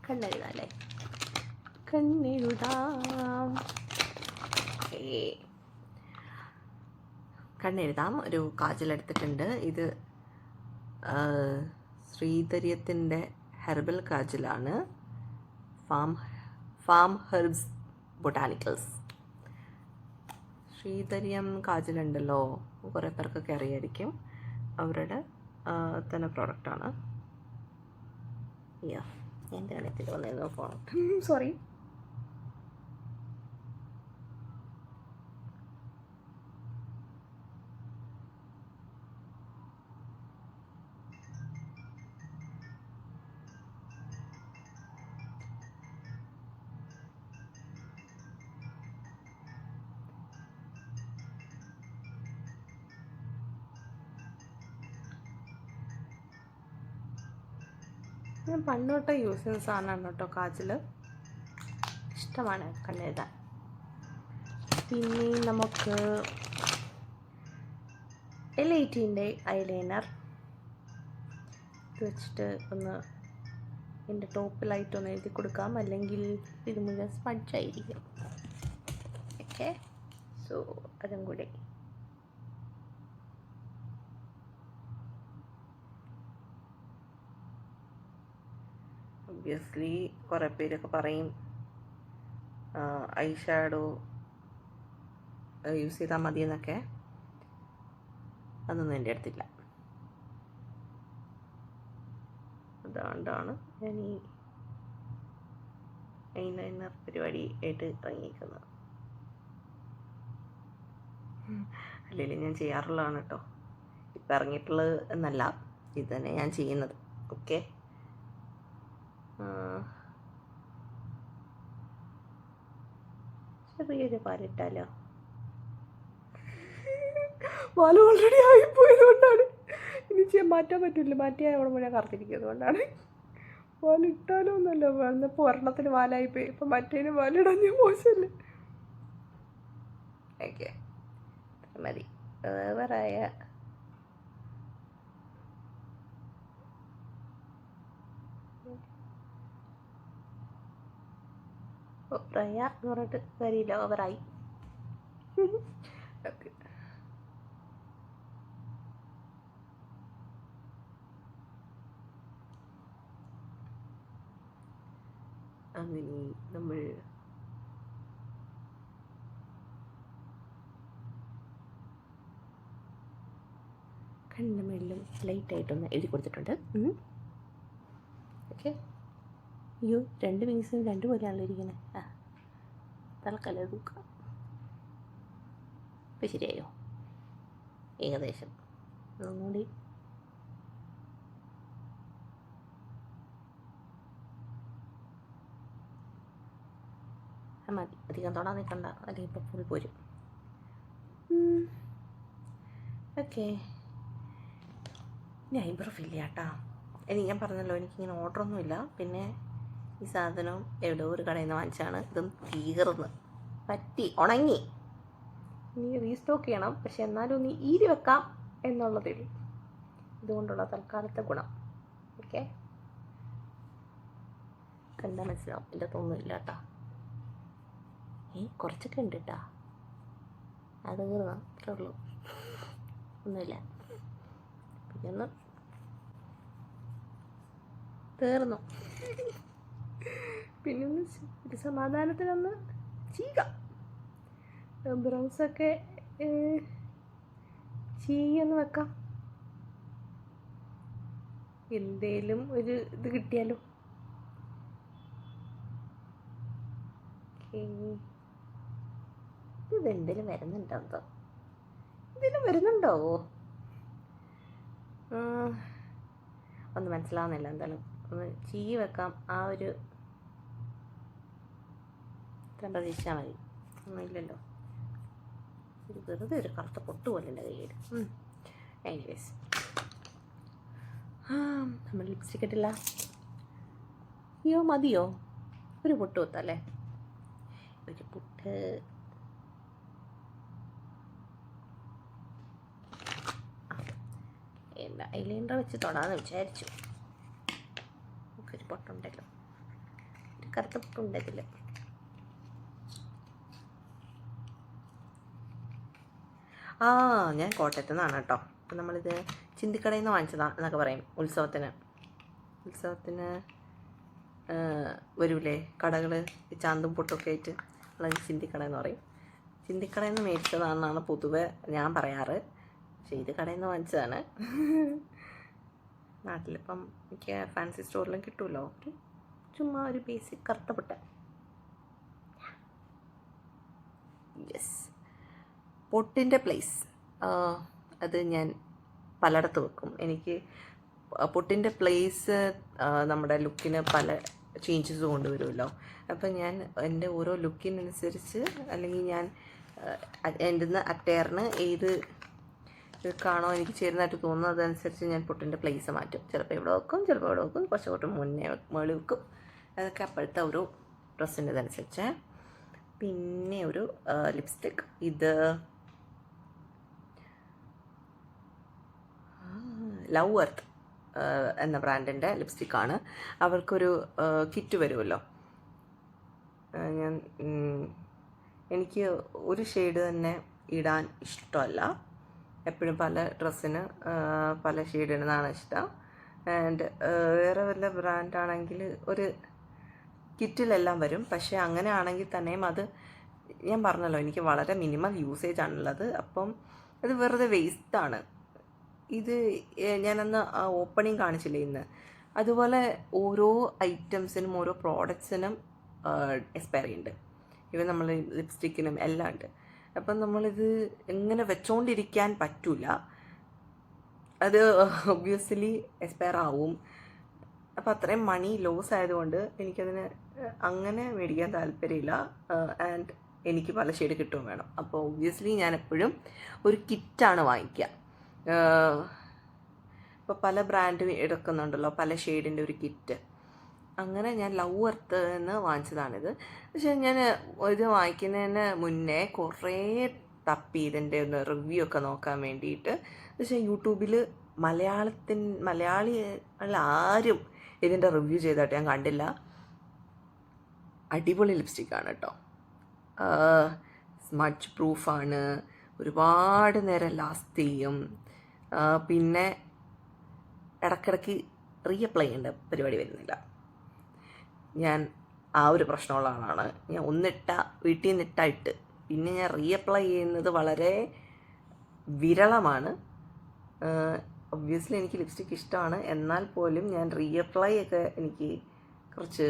കണ്ണെഴുതാല്ലേ, കണ്ണെഴുതാം. കണ്ണെഴുതാം. ഒരു കാജൽ എടുത്തിട്ടുണ്ട്. ഇത് ശ്രീധര്യത്തിൻ്റെ ഹെർബൽ കാജലാണ്. Farm herbs botanicals. ശ്രീധര്യം കാജലുണ്ടല്ലോ, കുറേ പേർക്കൊക്കെ അറിയായിരിക്കും. അവരുടെ തന്നെ പ്രോഡക്റ്റാണ്. എൻ്റെ കണത്തിൽ വന്നിരുന്നു ഫോൺ, സോറി. ഞാൻ പണ്ട് തൊട്ടേ യൂസ് ചെയ്യുന്ന സാധനമാണ് കേട്ടോ കാജൽ. ഇഷ്ടമാണ് കണ്ണെഴുതാൻ. പിന്നെ നമുക്ക് L18 ഐലൈനർ ഇത് വെച്ചിട്ട് ഒന്ന് എൻ്റെ ടോപ്പിലായിട്ടൊന്ന് എഴുതി കൊടുക്കാം, അല്ലെങ്കിൽ ഇത് മുഴുവൻ സ്പഞ്ചായിരിക്കും. ഓക്കെ, സോ അതും കൂടി. ഒബ്വിയസ്ലി കുറേ പേരൊക്കെ പറയും ഐ ഷാഡോ യൂസ് ചെയ്താൽ മതി എന്നൊക്കെ. അതൊന്നും എൻ്റെ അടുത്തില്ല. അതുകൊണ്ടാണ് ഞാൻ ഈ ഐലൈനർ പരിപാടി ആയിട്ട് ഇറങ്ങിയിരിക്കുന്നത്. അല്ലെങ്കിൽ ഞാൻ ചെയ്യാറുള്ളതാണ് കേട്ടോ. ഇപ്പം ഇറങ്ങിയിട്ടുള്ളത് എന്നല്ല, ഇത് തന്നെ ഞാൻ ചെയ്യുന്നത്. ഓക്കെ, ചെറിയൊരു പാലിട്ടാലോ? പാല് ഓൾറെഡി ആയിപ്പോയതുകൊണ്ടാണ്. ഇനി ചെയ്യാൻ മാറ്റാൻ പറ്റില്ല. മാറ്റിയാൽ അവിടെ മുഴുവൻ കറുത്തിരിക്കും. അതുകൊണ്ടാണ്. പാലിട്ടാലോ ഒന്നുമല്ല, വന്നപ്പോൾ ഒരെണ്ണത്തിന് പാലായിപ്പോയി. ഇപ്പം മറ്റേന് പാലിടാൻ ഞാൻ മോശമല്ലേ. ഓക്കെ, മതി. വേറായ ഓവറായ എന്ന് പറഞ്ഞിട്ട് കാര്യമില്ല, ഓവറായി. ഓക്കെ, അങ്ങനെ നമ്മൾ കണ്ണുമെല്ലാം ലൈറ്റായിട്ടൊന്ന് എഴുതി കൊടുത്തിട്ടുണ്ട്. ഓക്കെ. അയ്യോ 2 മീൻസും 2 പോലെയാണല്ലോ ഇരിക്കുന്നത്. തൽക്കാലം തൂക്കാം. ഇപ്പം ശരിയായോ? ഏകദേശം ഒന്നുകൂടി മതി. അധികം തൊടാൻ നിൽക്കണ്ട, അല്ലെങ്കിൽ ഇപ്പം ഫുൾ പോരും. ഓക്കെ. ഇനി ഐബ്രോ ഫില്ല് ചെയ്യാം കേട്ടോ. ഞാൻ പറഞ്ഞല്ലോ എനിക്കിങ്ങനെ ഓർഡറൊന്നുമില്ല. പിന്നെ ഈ സാധനം എവിടെയോ ഒരു കടയിൽ നിന്ന് വാങ്ങിച്ചാണ്. ഇതും തീർന്ന് പറ്റി ഉണങ്ങി. ഇനി റീസ്റ്റോക്ക് ചെയ്യണം. പക്ഷെ എന്നാലും ഒന്ന് ഈരി വെക്കാം എന്നുള്ളതേ ഉള്ളൂ. ഇതുകൊണ്ടുള്ള തൽക്കാലത്തെ ഗുണം. ഓക്കെ. കണ്ടാൽ മനസ്സിലാവും. എൻ്റെ തോന്നുന്നില്ല കേട്ടോ. കുറച്ചൊക്കെ ഉണ്ട് കേട്ടോ. അത് തീർന്ന അത്രേ ഉള്ളൂ. ഒന്നുമില്ല. പിന്നെ ഒന്ന് തീർന്നു. പിന്നെ ഒന്ന് ഒരു സമാധാനത്തിനൊന്ന് ചെയ്യാം. ബ്രൗസൊക്കെ ചെയ്യൊന്ന് വെക്കാം. എന്തേലും ഒരു ഇത് കിട്ടിയാലോ. ഇതെന്തേലും വരുന്നുണ്ടോ? എന്തെങ്കിലും വരുന്നുണ്ടോ? ഒന്നും മനസ്സിലാവുന്നില്ല. എന്തായാലും ഒന്ന് ചെയ്യി വെക്കാം. ആ ഒരു പ്രതീക്ഷിച്ചാൽ മതി. ഒന്നുമില്ലല്ലോ. ഒരു വെറുതെ ഒരു കറുത്ത പൊട്ട് പോലെ എൻ്റെ കയ്യിൽ. എനിവേസ് നമ്മൾ ലിപ്സ്റ്റിക് ഇട്ടില്ല. അയ്യോ മതിയോ? ഒരു പൊട്ട് കുത്തല്ലേ? ഒരു പൊട്ട്. എന്താ ഐലൈനർ വെച്ച് തൊടാന്ന് വിചാരിച്ചു. നമുക്കൊരു പൊട്ടുണ്ടല്ലോ, ഒരു കറുത്ത പൊട്ടുണ്ട് ഇതിൽ. ഞാൻ കോട്ടയത്തു നിന്നാണ് കേട്ടോ. അപ്പം നമ്മളിത് ചിന്തിക്കടയിൽ നിന്ന് വാങ്ങിച്ചതാണ് എന്നൊക്കെ പറയും. ഉത്സവത്തിന് വരൂലേ കടകൾ, ചാന്തും പൊട്ടൊക്കെ ആയിട്ട് ഉള്ളത് ചിന്തിക്കട എന്ന് പറയും. ചിന്തിക്കടയിൽ നിന്ന് മേടിച്ചതാണെന്നാണ് പൊതുവെ ഞാൻ പറയാറ്. പക്ഷേ ഇത് കടയിൽ നിന്ന് വാങ്ങിച്ചതാണ്. നാട്ടിലിപ്പം എനിക്ക് ഫാൻസി സ്റ്റോറിലും കിട്ടുമല്ലോ. ചുമ്മാ ഒരു ബേസിക് കറുത്ത പൊട്ട. യെസ്. പൊട്ടിൻ്റെ പ്ലേസ് അത് ഞാൻ പലയിടത്ത് വെക്കും. എനിക്ക് പൊട്ടിൻ്റെ പ്ലേസ് നമ്മുടെ ലുക്കിന് പല ചേഞ്ചസ് കൊണ്ടുവരുമല്ലോ. അപ്പം ഞാൻ എൻ്റെ ഓരോ ലുക്കിനനുസരിച്ച്, അല്ലെങ്കിൽ ഞാൻ എൻ്റെ അറ്റയറിന് ഏത് കാണോ എനിക്ക് ചേരുന്നതായിട്ട് തോന്നുന്നു അതനുസരിച്ച് ഞാൻ പൊട്ടിൻ്റെ പ്ലേസ് മാറ്റും. ചിലപ്പോൾ ഇവിടെ വെക്കും, ചിലപ്പോൾ ഇവിടെ വെക്കും, കുറച്ചുകൂട്ട് മുന്നേ മുകളിൽ വെക്കും. അതൊക്കെ അപ്പോഴത്തെ ഒരു ഡ്രസ്സിൻ്റെ ഇതനുസരിച്ച്. പിന്നെ ഒരു ലിപ്സ്റ്റിക്. ഇത് ലവ് എർത്ത് എന്ന ബ്രാൻഡിൻ്റെ ലിപ്സ്റ്റിക്കാണ്. അവർക്കൊരു കിറ്റ് വരുമല്ലോ. എനിക്ക് ഒരു ഷെയ്ഡ് തന്നെ ഇടാൻ ഇഷ്ടമല്ല. എപ്പോഴും പല ഡ്രസ്സിന് പല ഷെയ്ഡ് ഇടുന്നതാണ് ഇഷ്ടം. ആൻഡ് വേറെ വല്ല ബ്രാൻഡാണെങ്കിൽ ഒരു കിറ്റിലെല്ലാം വരും. പക്ഷേ അങ്ങനെ ആണെങ്കിൽ തന്നെയും അത് ഞാൻ പറഞ്ഞല്ലോ എനിക്ക് വളരെ മിനിമം യൂസേജ് ആണുള്ളത്. അപ്പം അത് വെറുതെ വേസ്റ്റാണ്. ഇത് ഞാനന്ന് ഓപ്പണിങ് കാണിച്ചില്ലേ ഇന്ന്, അതുപോലെ ഓരോ ഐറ്റംസിനും ഓരോ പ്രോഡക്ട്സിനും എക്സ്പയറി ഉണ്ട്. ഇവൻ നമ്മൾ ലിപ്സ്റ്റിക്കിനും എല്ലാം ഉണ്ട്. അപ്പം നമ്മളിത് എങ്ങനെ വെച്ചോണ്ടിരിക്കാൻ പറ്റില്ല. അത് ഒബ്വിയസ്ലി എക്സ്പയർ ആവും. അപ്പം അത്രയും മണി ലോസ് ആയതുകൊണ്ട് എനിക്കതിന് അങ്ങനെ മേടിക്കാൻ താല്പര്യമില്ല. ആൻഡ് എനിക്ക് പല ഷെയ്ഡ് കിട്ടുകയും വേണം. അപ്പോൾ ഒബ്വിയസ്ലി ഞാൻ എപ്പോഴും ഒരു കിറ്റാണ് വാങ്ങിക്കുക. ഇപ്പോൾ പല ബ്രാൻഡ് എടുക്കുന്നുണ്ടല്ലോ, പല ഷെയ്ഡിൻ്റെ ഒരു കിറ്റ്. അങ്ങനെ ഞാൻ ലവ് എർത്ത് എന്ന് വാങ്ങിച്ചതാണിത്. പക്ഷേ ഞാൻ ഇത് വാങ്ങിക്കുന്നതിന് മുന്നേ കുറേ തപ്പി ഇതിൻ്റെ ഒന്ന് റിവ്യൂ ഒക്കെ നോക്കാൻ വേണ്ടിയിട്ട്. പക്ഷേ യൂട്യൂബിൽ മലയാളികൾ ആരും ഇതിൻ്റെ റിവ്യൂ ചെയ്തിട്ട് ഞാൻ കണ്ടില്ല. അടിപൊളി ലിപ്സ്റ്റിക്കാണ് കേട്ടോ. സ്മഡ്ജ് പ്രൂഫാണ്, ഒരുപാട് നേരം ലാസ്റ്റ് ചെയ്യും. പിന്നെ ഇടയ്ക്കിടയ്ക്ക് റീഅപ്ലൈ ചെയ്യേണ്ട പരിപാടി വരുന്നില്ല. ഞാൻ ആ ഒരു പ്രശ്നമുള്ള ആളാണ് ഞാൻ. വീട്ടിൽ നിന്നിട്ട് പിന്നെ ഞാൻ റീഅപ്ലൈ ചെയ്യുന്നത് വളരെ വിരളമാണ്. ഒബ്വിയസ്ലി എനിക്ക് ലിപ്സ്റ്റിക് ഇഷ്ടമാണ്, എന്നാൽ പോലും ഞാൻ റീഅപ്ലൈ ഒക്കെ എനിക്ക് കുറച്ച്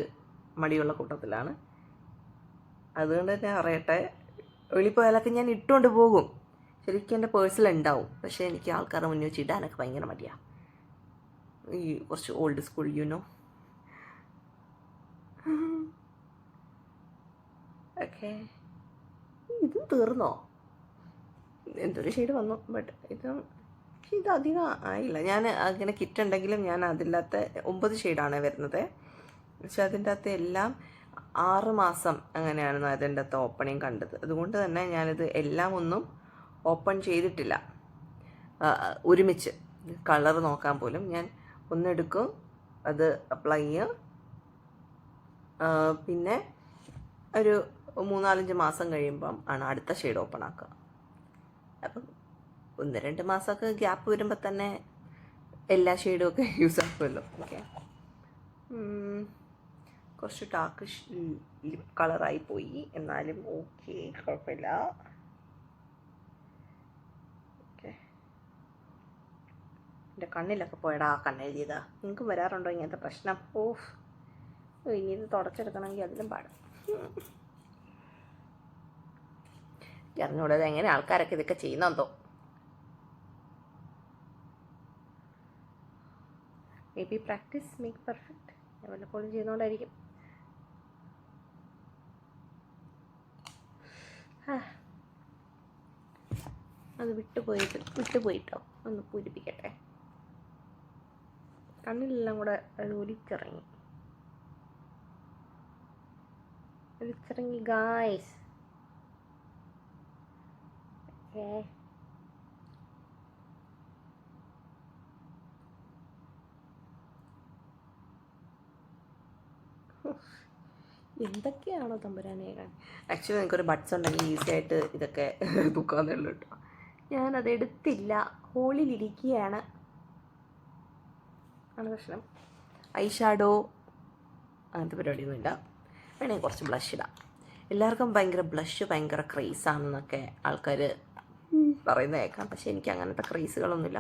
മടിയുള്ള കൂട്ടത്തിലാണ്. അതുകൊണ്ട് തന്നെ പറയട്ടെ, വെളിപ്പോയാലൊക്കെ ഞാൻ ഇട്ടുകൊണ്ട് പോകും. ശരിക്കും എൻ്റെ പേഴ്സിലുണ്ടാവും, പക്ഷേ എനിക്ക് ആൾക്കാരുടെ മുന്നിൽ വെച്ച് ഇടാനൊക്കെ ഭയങ്കര മടിയാണ്. ഈ കുറച്ച് ഓൾഡ് സ്കൂൾ യുനോ. ഓക്കെ, ഇതും തീർന്നോ? എന്തൊരു ഷെയ്ഡ് വന്നു, ബട്ട് ഇത് അധികം ആയില്ല. ഞാൻ അങ്ങനെ കിറ്റ് ഉണ്ടെങ്കിലും ഞാൻ അതിൻ്റെ 9 ഷെയ്ഡാണ് വരുന്നത്. പക്ഷെ അതിൻ്റെ അകത്ത് എല്ലാം 6 മാസം അങ്ങനെയാണ് അതിൻ്റെ അകത്ത് ഓപ്പണിങ് കണ്ടത്. അതുകൊണ്ട് തന്നെ ഞാനിത് എല്ലാം ഒന്നും ഓപ്പൺ ചെയ്തിട്ടില്ല ഒരുമിച്ച്. കളർ നോക്കാൻ പോലും ഞാൻ ഒന്നെടുക്കും, അത് അപ്ലൈ ചെയ്യുക, പിന്നെ ഒരു 3-4-5 മാസം കഴിയുമ്പം ആണ് അടുത്ത ഷെയ്ഡ് ഓപ്പൺ ആക്കുക. അപ്പം 1-2 മാസമൊക്കെ ഗ്യാപ്പ് വരുമ്പോൾ തന്നെ എല്ലാ ഷെയ്ഡും ഒക്കെ യൂസ് ആക്കുമല്ലോ. ഓക്കെ, കുറച്ച് ഡാർക്ക് ലിപ് കളറായി പോയി, എന്നാലും ഓക്കെ, കുഴപ്പമില്ല. ഓക്കെ, എൻ്റെ കണ്ണിലൊക്കെ പോയടാ കണ്ണെഴുതിയതാ. നിങ്ങൾക്കും വരാറുണ്ടോ ഇങ്ങനത്തെ പ്രശ്നം? ഇനി ഇത് തുടച്ചെടുക്കണമെങ്കിൽ അതിലും പാടും. അറിഞ്ഞൂടത് എങ്ങനെ ആൾക്കാരൊക്കെ ഇതൊക്കെ ചെയ്യുന്നതോ. May be practice make perfect. ഞാൻ വല്ലപ്പോഴും ചെയ്യുന്നതുകൊണ്ടായിരിക്കും. അത് വിട്ടുപോയിട്ടോ, ഒന്ന് പൂരിപ്പിക്കട്ടെ. കണ്ണിലെല്ലാം കൂടെ അത് ഒലിച്ചിറങ്ങി ഗായ്സ്. എന്തൊക്കെയാണോ തമ്പുരാനെ. ആക്ച്വലി നിങ്ങൾക്കൊരു ബഡ്സ് ഉണ്ടെങ്കിൽ ഈസി ആയിട്ട് ഇതൊക്കെ തൂക്കാന്നേ ഉള്ളൂ കേട്ടോ. ഞാനത് എടുത്തില്ല, ഹോളിലിരിക്കുകയാണ് ആണ് പ്രശ്നം. ഐ ഷാഡോ അങ്ങനത്തെ പരിപാടിയൊന്നുമില്ല. വേണമെങ്കിൽ കുറച്ച് ബ്ലഷ് ഇടാം. എല്ലാവർക്കും ഭയങ്കര ക്രേസാണെന്നൊക്കെ ആൾക്കാർ പറയുന്നത് കേൾക്കാം. പക്ഷേ എനിക്ക് അങ്ങനത്തെ ക്രേസുകളൊന്നുമില്ല.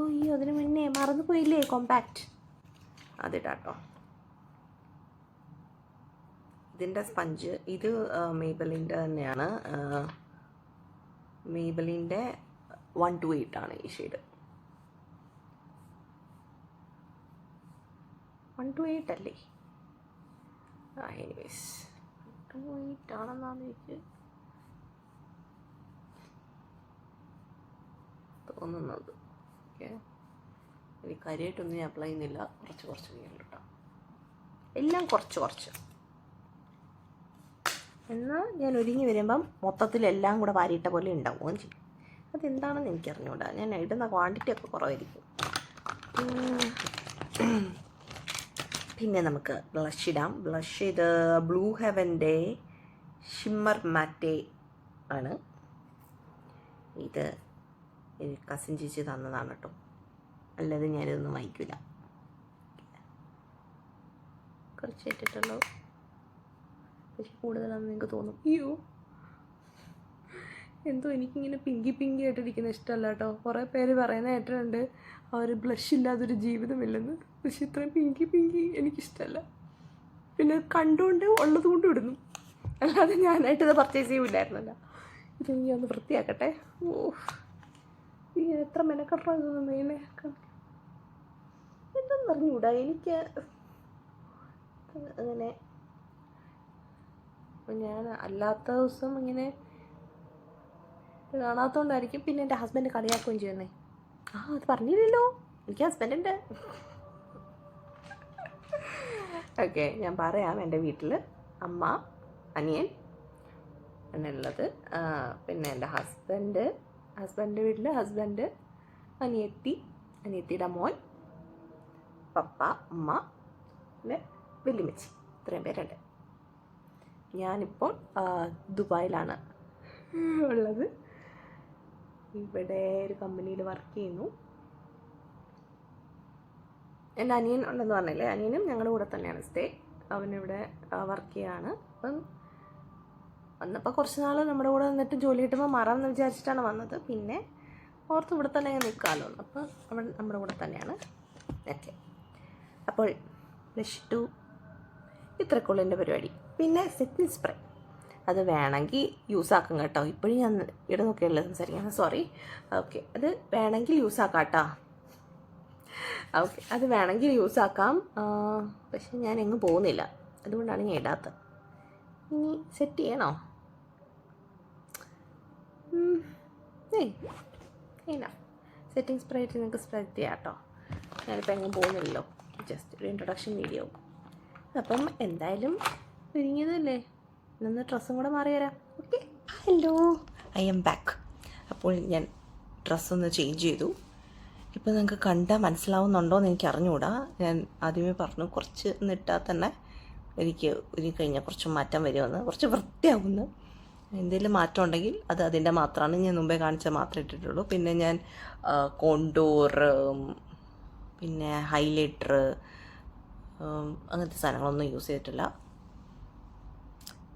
അയ്യോ, അതിന് മുന്നേ മറന്നു പോയില്ലേ കോമ്പാക്റ്റ്, അതിടാട്ടോ. ഇതിൻ്റെ സ്പഞ്ച് ഇത് മേബലിൻ്റെ തന്നെയാണ്. മേബലിൻ്റെ 128 ആണ് ഈ ഷെയ്ഡ്. 128 അല്ലേ? എനിവേസ് 128 ആണെന്നാണ് എനിക്ക് തോന്നുന്നത്. ഓക്കെ, എനിക്ക് കാര്യമായിട്ടൊന്നും ഞാൻ അപ്ലൈ ചെയ്യുന്നില്ല. കുറച്ച് ചെയ്യുന്നുണ്ട് കേട്ടോ, എല്ലാം കുറച്ച്. എന്നാൽ ഞാൻ ഒരുങ്ങി വരുമ്പം മൊത്തത്തിലെല്ലാം കൂടെ വാരിയിട്ട പോലെ ഉണ്ടാവുകയും ചെയ്യും. അതെന്താണെന്ന് എനിക്കറിഞ്ഞൂടാ. ഞാൻ ഇടുന്ന ക്വാണ്ടിറ്റി ഒക്കെ കുറവായിരിക്കും. പിന്നെ നമുക്ക് ബ്ലഷ് ഇടാം. ബ്ലഷ് ഇത് ബ്ലൂ ഹെവൻ്റെ ഷിമ്മർ മാറ്റേ ആണ്. ഇത് കസിൻ ചേച്ചി തന്നതാണ് കേട്ടോ, അല്ലാതെ ഞാനിതൊന്നും വായിക്കില്ല. കുറച്ച് ഇട്ടിട്ടുള്ളൂ, പക്ഷെ കൂടുതലാണെന്ന് നിങ്ങൾക്ക് തോന്നും. അയ്യോ, എന്തോ എനിക്കിങ്ങനെ പിങ്കി ആയിട്ടിരിക്കുന്ന ഇഷ്ടമല്ല കേട്ടോ. കുറേ പേര് പറയുന്ന കേട്ടിട്ടുണ്ട് അവർ ബ്ലഷ് ഇല്ലാതൊരു ജീവിതമില്ലെന്ന്. പക്ഷെ ഇത്രയും പിങ്കി എനിക്കിഷ്ടമല്ല. പിന്നെ കണ്ടുകൊണ്ട് ഉള്ളതുകൊണ്ട് ഇടുന്നു, അല്ലാതെ ഞാനായിട്ടിത് പർച്ചേസ് ചെയ്യില്ലായിരുന്നല്ലോ. ഇത് നീ ഒന്ന് വൃത്തിയാക്കട്ടെ. ഇങ്ങനെ എത്ര മെനക്കെട്ടോ ഇതൊന്നും മെയിനെ എന്തെന്ന് അറിഞ്ഞൂടാ എനിക്ക്. അങ്ങനെ ഞാൻ അല്ലാത്ത ദിവസം ഇങ്ങനെ കാണാത്തതുകൊണ്ടായിരിക്കും. പിന്നെ എൻ്റെ ഹസ്ബൻഡ് കളിയാക്കുകയും ചെയ്യുന്നേ. അത് പറഞ്ഞില്ലല്ലോ, എനിക്ക് ഹസ്ബൻഡുണ്ട്. ഓക്കെ, ഞാൻ പറയാം. എൻ്റെ വീട്ടിൽ അമ്മ, അനിയൻ എന്നുള്ളത്. പിന്നെ എൻ്റെ ഹസ്ബൻഡ് വീട്ടിൽ ഹസ്ബൻഡ്, അനിയത്തിയുടെ മോൻ, പപ്പ, അമ്മ, പിന്നെ വല്യമ്മച്ചി, ഇത്രയും പേരുണ്ട്. ഞാനിപ്പോൾ ദുബായിലാണ് ഉള്ളത്. ഇവിടെ ഒരു കമ്പനിയിൽ വർക്ക് ചെയ്യുന്നു. എൻ്റെ അനിയൻ ഉണ്ടെന്ന് പറഞ്ഞില്ലേ, അനിയനും ഞങ്ങളുടെ കൂടെ തന്നെയാണ് സ്റ്റേ. അവനിവിടെ വർക്ക് ചെയ്യാണ്. അപ്പം വന്നപ്പോൾ കുറച്ച് നാൾ നമ്മുടെ കൂടെ നിന്നിട്ട് ജോലി കിട്ടുമ്പോൾ മാറാമെന്ന് വിചാരിച്ചിട്ടാണ് വന്നത്. പിന്നെ ഓർത്ത് ഇവിടെ തന്നെ നിൽക്കാമല്ലോ, അപ്പോൾ അവൻ നമ്മുടെ കൂടെ തന്നെയാണ്. ഓക്കെ, അപ്പോൾ ബ്ലഷ് ടു ഇത്രക്കുള്ള എൻ്റെ പരിപാടി. പിന്നെ സെറ്റിംഗ് സ്പ്രേ അത് വേണമെങ്കിൽ യൂസ് ആക്കാം കേട്ടോ. ഇപ്പോഴും ഞാൻ ഇവിടെ നോക്കിയല്ലേ സംസാരിക്കുന്നത്, സോറി. ഓക്കെ, അത് വേണമെങ്കിൽ യൂസ് ആക്കാം കേട്ടോ. ഓക്കെ, അത് വേണമെങ്കിൽ യൂസ് ആക്കാം. പക്ഷെ ഞാൻ എങ്ങും പോകുന്നില്ല, അതുകൊണ്ടാണ് ഞാൻ ഇടാത്തത്. ഇനി സെറ്റ് ചെയ്യണോ? ഇല്ല, സെറ്റിംഗ് സ്പ്രേ ആയിട്ട് നിങ്ങൾക്ക് സ്പ്രെഡ് ചെയ്യാം കേട്ടോ. ഞാനിപ്പോൾ എങ്ങും പോകുന്നില്ലല്ലോ, ജസ്റ്റ് ഒരു ഇൻട്രൊഡക്ഷൻ വീഡിയോ. അപ്പം എന്തായാലും ഒരുങ്ങിയതല്ലേ, ഇന്ന് ഡ്രസ്സും കൂടെ മാറി വരാം. Okay, hello, I M back. അപ്പോൾ ഞാൻ ഡ്രസ്സൊന്ന് ചേഞ്ച് ചെയ്തു. ഇപ്പോൾ നിങ്ങൾക്ക് കണ്ടാൽ മനസ്സിലാവുന്നുണ്ടോയെന്ന് എനിക്ക് അറിഞ്ഞുകൂടാ. ഞാൻ ആദ്യമേ പറഞ്ഞു കുറച്ച് നിട്ടാൽ തന്നെ എനിക്ക് ഒരു കഴിഞ്ഞാൽ കുറച്ച് മാറ്റം വരുമെന്ന്, കുറച്ച് വൃത്തിയാവുമെന്ന്. എന്തെങ്കിലും മാറ്റം ഉണ്ടെങ്കിൽ അത് അതിൻ്റെ മാത്രമാണ്. ഞാൻ മുമ്പേ കാണിച്ചാൽ മാത്രമേ ഇട്ടിട്ടുള്ളൂ. പിന്നെ ഞാൻ കോണ്ടൂർ, പിന്നെ ഹൈലൈറ്റർ, അങ്ങനത്തെ സാധനങ്ങളൊന്നും യൂസ് ചെയ്തിട്ടില്ല.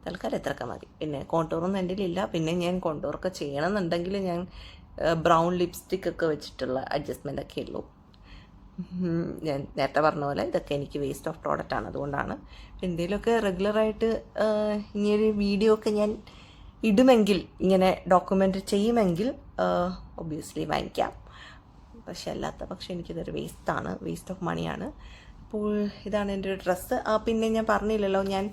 തൽക്കാലം എത്രയൊക്കെ മതി. പിന്നെ കോണ്ടൂറൊന്നും എൻ്റെ ഇല്ല. പിന്നെ ഞാൻ കോണ്ടൂറൊക്കെ ചെയ്യണമെന്നുണ്ടെങ്കിൽ ഞാൻ ബ്രൗൺ ലിപ്സ്റ്റിക്കൊക്കെ വെച്ചിട്ടുള്ള അഡ്ജസ്റ്റ്മെൻ്റ് ഒക്കെ ഉള്ളൂ. ഞാൻ നേരത്തെ പറഞ്ഞ പോലെ ഇതൊക്കെ എനിക്ക് വേസ്റ്റ് ഓഫ് പ്രോഡക്റ്റാണ്, അതുകൊണ്ടാണ്. എന്തെങ്കിലുമൊക്കെ റെഗുലറായിട്ട് ഇങ്ങനൊരു വീഡിയോ ഒക്കെ ഞാൻ ഇടുമെങ്കിൽ, ഇങ്ങനെ ഡോക്യുമെൻ്റ് ചെയ്യുമെങ്കിൽ ഒബ്വിയസ്ലി വാങ്ങിക്കാം. പക്ഷെ അല്ലാത്ത പക്ഷേ എനിക്കിതൊരു വേസ്റ്റാണ്, വേസ്റ്റ് ഓഫ് മണിയാണ്. അപ്പോൾ ഇതാണ് എൻ്റെ ഒരു ഡ്രസ്സ്. പിന്നെ ഞാൻ പറഞ്ഞില്ലല്ലോ, ഞാൻ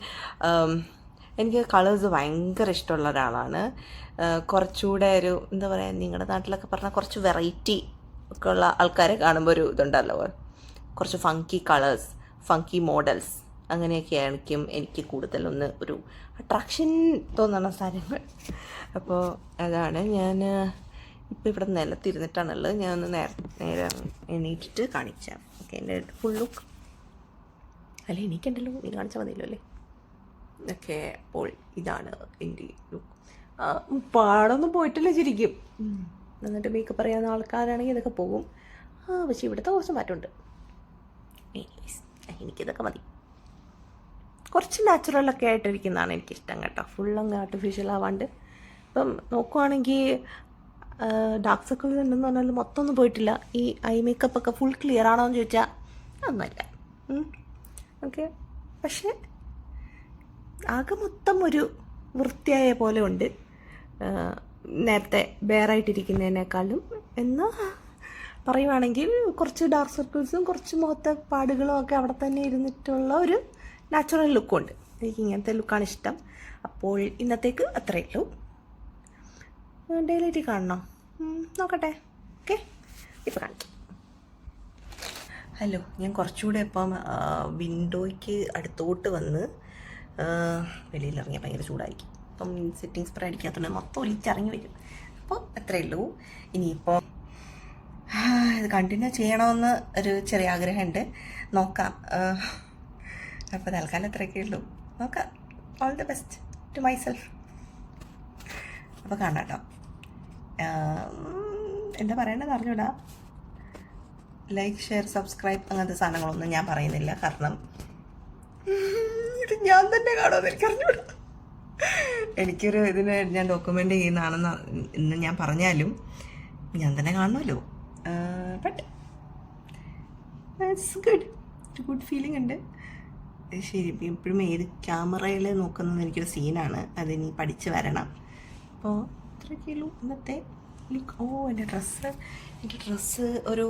എനിക്ക് കളേഴ്സ് ഭയങ്കര ഇഷ്ടമുള്ള ഒരാളാണ്. കുറച്ചുകൂടെ ഒരു എന്താ പറയുക, നിങ്ങളുടെ നാട്ടിലൊക്കെ പറഞ്ഞാൽ കുറച്ച് വെറൈറ്റി ഒക്കെ ഉള്ള ആൾക്കാരെ കാണുമ്പോൾ ഒരു ഇതുണ്ടല്ലോ, കുറച്ച് ഫങ്കി കളേഴ്സ്, ഫങ്കി മോഡൽസ്, അങ്ങനെയൊക്കെ ആയിരിക്കും എനിക്ക് കൂടുതലൊന്ന് ഒരു അട്രാക്ഷൻ തോന്നുന്ന സാധനങ്ങൾ. അപ്പോൾ അതാണ് ഞാൻ ഇപ്പോൾ ഇവിടെ നിലത്തിരുന്നിട്ടാണുള്ളത്. ഞാൻ ഒന്ന് നേരെ എണീറ്റിട്ട് കാണിച്ചാൽ ഓക്കെ എൻ്റെ ഫുൾ ലുക്ക്. അല്ല, എനിക്കുണ്ടല്ലോ, നീ കാണിച്ചാൽ മതിയല്ലോ അല്ലേ. ഓക്കെ, അപ്പോൾ ഇതാണ് എൻ്റെ ലുക്ക്. പാടൊന്നും പോയിട്ടില്ല ശരിക്കും. എന്നിട്ട് മേക്കപ്പ് അറിയാവുന്ന ആൾക്കാരാണെങ്കിൽ ഇതൊക്കെ പോകും. പക്ഷേ ഇവിടുത്തെ കുറച്ച് മാറ്റമുണ്ട്. എനിക്കിതൊക്കെ മതി. കുറച്ച് നാച്ചുറലൊക്കെ ആയിട്ടിരിക്കുന്നതാണ് എനിക്കിഷ്ടം കേട്ടോ, ഫുള്ളങ്ങ് ആർട്ടിഫിഷ്യൽ ആവാണ്ട്. ഇപ്പം നോക്കുവാണെങ്കിൽ ഡാർക്ക് സർക്കിൾസ് ഉണ്ടെന്ന് പറഞ്ഞാൽ മൊത്തം ഒന്നും പോയിട്ടില്ല. ഈ ഐ മേക്കപ്പൊക്കെ ഫുൾ ക്ലിയർ ആണോ എന്ന് ചോദിച്ചാൽ ഒന്നുമല്ല. ഓക്കെ, പക്ഷേ ആകെ മൊത്തം ഒരു വൃത്തിയായ പോലെ ഉണ്ട് നേരത്തെ ബെയറായിട്ടിരിക്കുന്നതിനേക്കാളും എന്ന് പറയുവാണെങ്കിൽ. കുറച്ച് ഡാർക്ക് സർക്കിൾസും കുറച്ച് മുഖത്തെ പാടുകളും ഒക്കെ അവിടെ തന്നെ ഇരുന്നിട്ടുള്ള ഒരു നാച്ചുറൽ ലുക്കുണ്ട്. എനിക്ക് ഇങ്ങനത്തെ ലുക്കാണ് ഇഷ്ടം. അപ്പോൾ ഇന്നത്തേക്ക് അത്രയേ ഉള്ളൂ. ഡെയിലി കാണണോ? നോക്കട്ടെ. ഓക്കെ, ഇപ്പോൾ കാണിക്കാം. ഹലോ, ഞാൻ കുറച്ചുകൂടെ ഇപ്പം വിൻഡോയ്ക്ക് അടുത്തോട്ട് വന്ന് വെളിയിലിറങ്ങിയാൽ ഭയങ്കര ചൂടായിരിക്കും. അപ്പം സെറ്റിംഗ് സ്പ്രേ അടിക്കാത്തതുകൊണ്ട് മൊത്തം ഒലിച്ചിറങ്ങി വരും. അപ്പോൾ അത്രയേ ഉള്ളൂ. ഇനിയിപ്പോൾ ഇത് കണ്ടിന്യൂ ചെയ്യണമെന്ന് ഒരു ചെറിയ ആഗ്രഹമുണ്ട്, നോക്കാം. അപ്പോൾ തൽക്കാലം അത്രയൊക്കെ ഉള്ളൂ, നോക്കാം. All the best to myself. അപ്പോൾ കാണാം കേട്ടോ. എന്താ പറയേണ്ടത് അറിഞ്ഞൂടാ. ലൈക്ക്, ഷെയർ, സബ്സ്ക്രൈബ് അങ്ങനത്തെ സാധനങ്ങളൊന്നും ഞാൻ പറയുന്നില്ല. കാരണം ഇത് ഞാൻ തന്നെ കാണുമെന്ന് എനിക്കറിഞ്ഞൂടാ. എനിക്കൊരു ഇതിന് ഞാൻ ഡോക്യുമെൻ്റ് ചെയ്യുന്നതാണെന്ന് ഇന്ന് ഞാൻ പറഞ്ഞാലും ഞാൻ തന്നെ കാണുമല്ലോ. ബട്ട് ഇറ്റ്സ് ഗുഡ്, ഒരു ഗുഡ് ഫീലിംഗ് ഉണ്ട്. ശരി, എപ്പോഴും ഏത് ക്യാമറയിൽ നോക്കുന്നത് എനിക്കൊരു സീനാണ്, അതിനി പഠിച്ച് വരണം. അപ്പോൾ ഇത്രയൊക്കെയുള്ളൂ ഇന്നത്തെ ലുക്ക്. എൻ്റെ ഡ്രസ്സ് ഒരു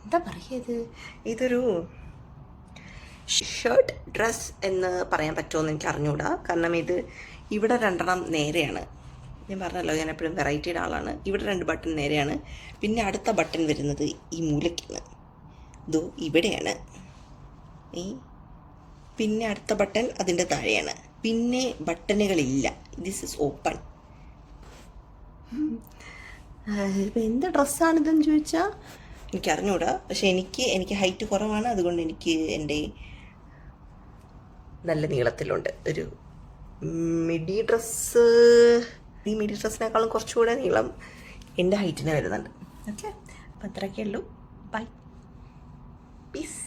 എന്താ പറയുക, ഇതൊരു ഷർട്ട് ഡ്രസ് എന്ന് പറയാൻ പറ്റുമോ എനിക്ക് അറിഞ്ഞൂടാ. കാരണം ഇത് ഇവിടെ 2 നേരെയാണ്. ഞാൻ പറഞ്ഞല്ലോ, ഞാൻ എപ്പോഴും വെറൈറ്റിയുടെ ആളാണ്. ഇവിടെ 2 ബട്ടൺ നേരെയാണ്. പിന്നെ അടുത്ത ബട്ടൺ വരുന്നത് ഈ മൂലയ്ക്കാണ്, ഇതോ ഇവിടെയാണ്. പിന്നെ അടുത്ത ബട്ടൺ അതിൻ്റെ താഴെയാണ്. പിന്നെ ബട്ടണുകളില്ല. This is open. ഇപ്പം എന്ത് ഡ്രസ്സാണിതെന്ന് ചോദിച്ചാൽ എനിക്കറിഞ്ഞൂടാ. പക്ഷെ എനിക്ക് ഹൈറ്റ് കുറവാണ്, അതുകൊണ്ട് എനിക്ക് എൻ്റെ നല്ല നീളത്തിലുണ്ട്. ഒരു മിഡി ഡ്രസ്സിനേക്കാളും കുറച്ചുകൂടെ നീളം എൻ്റെ ഹൈറ്റിന് വരുന്നുണ്ട്. ഓക്കെ, അപ്പോൾ അത്രയൊക്കെ ഉള്ളൂ. Bye, piece.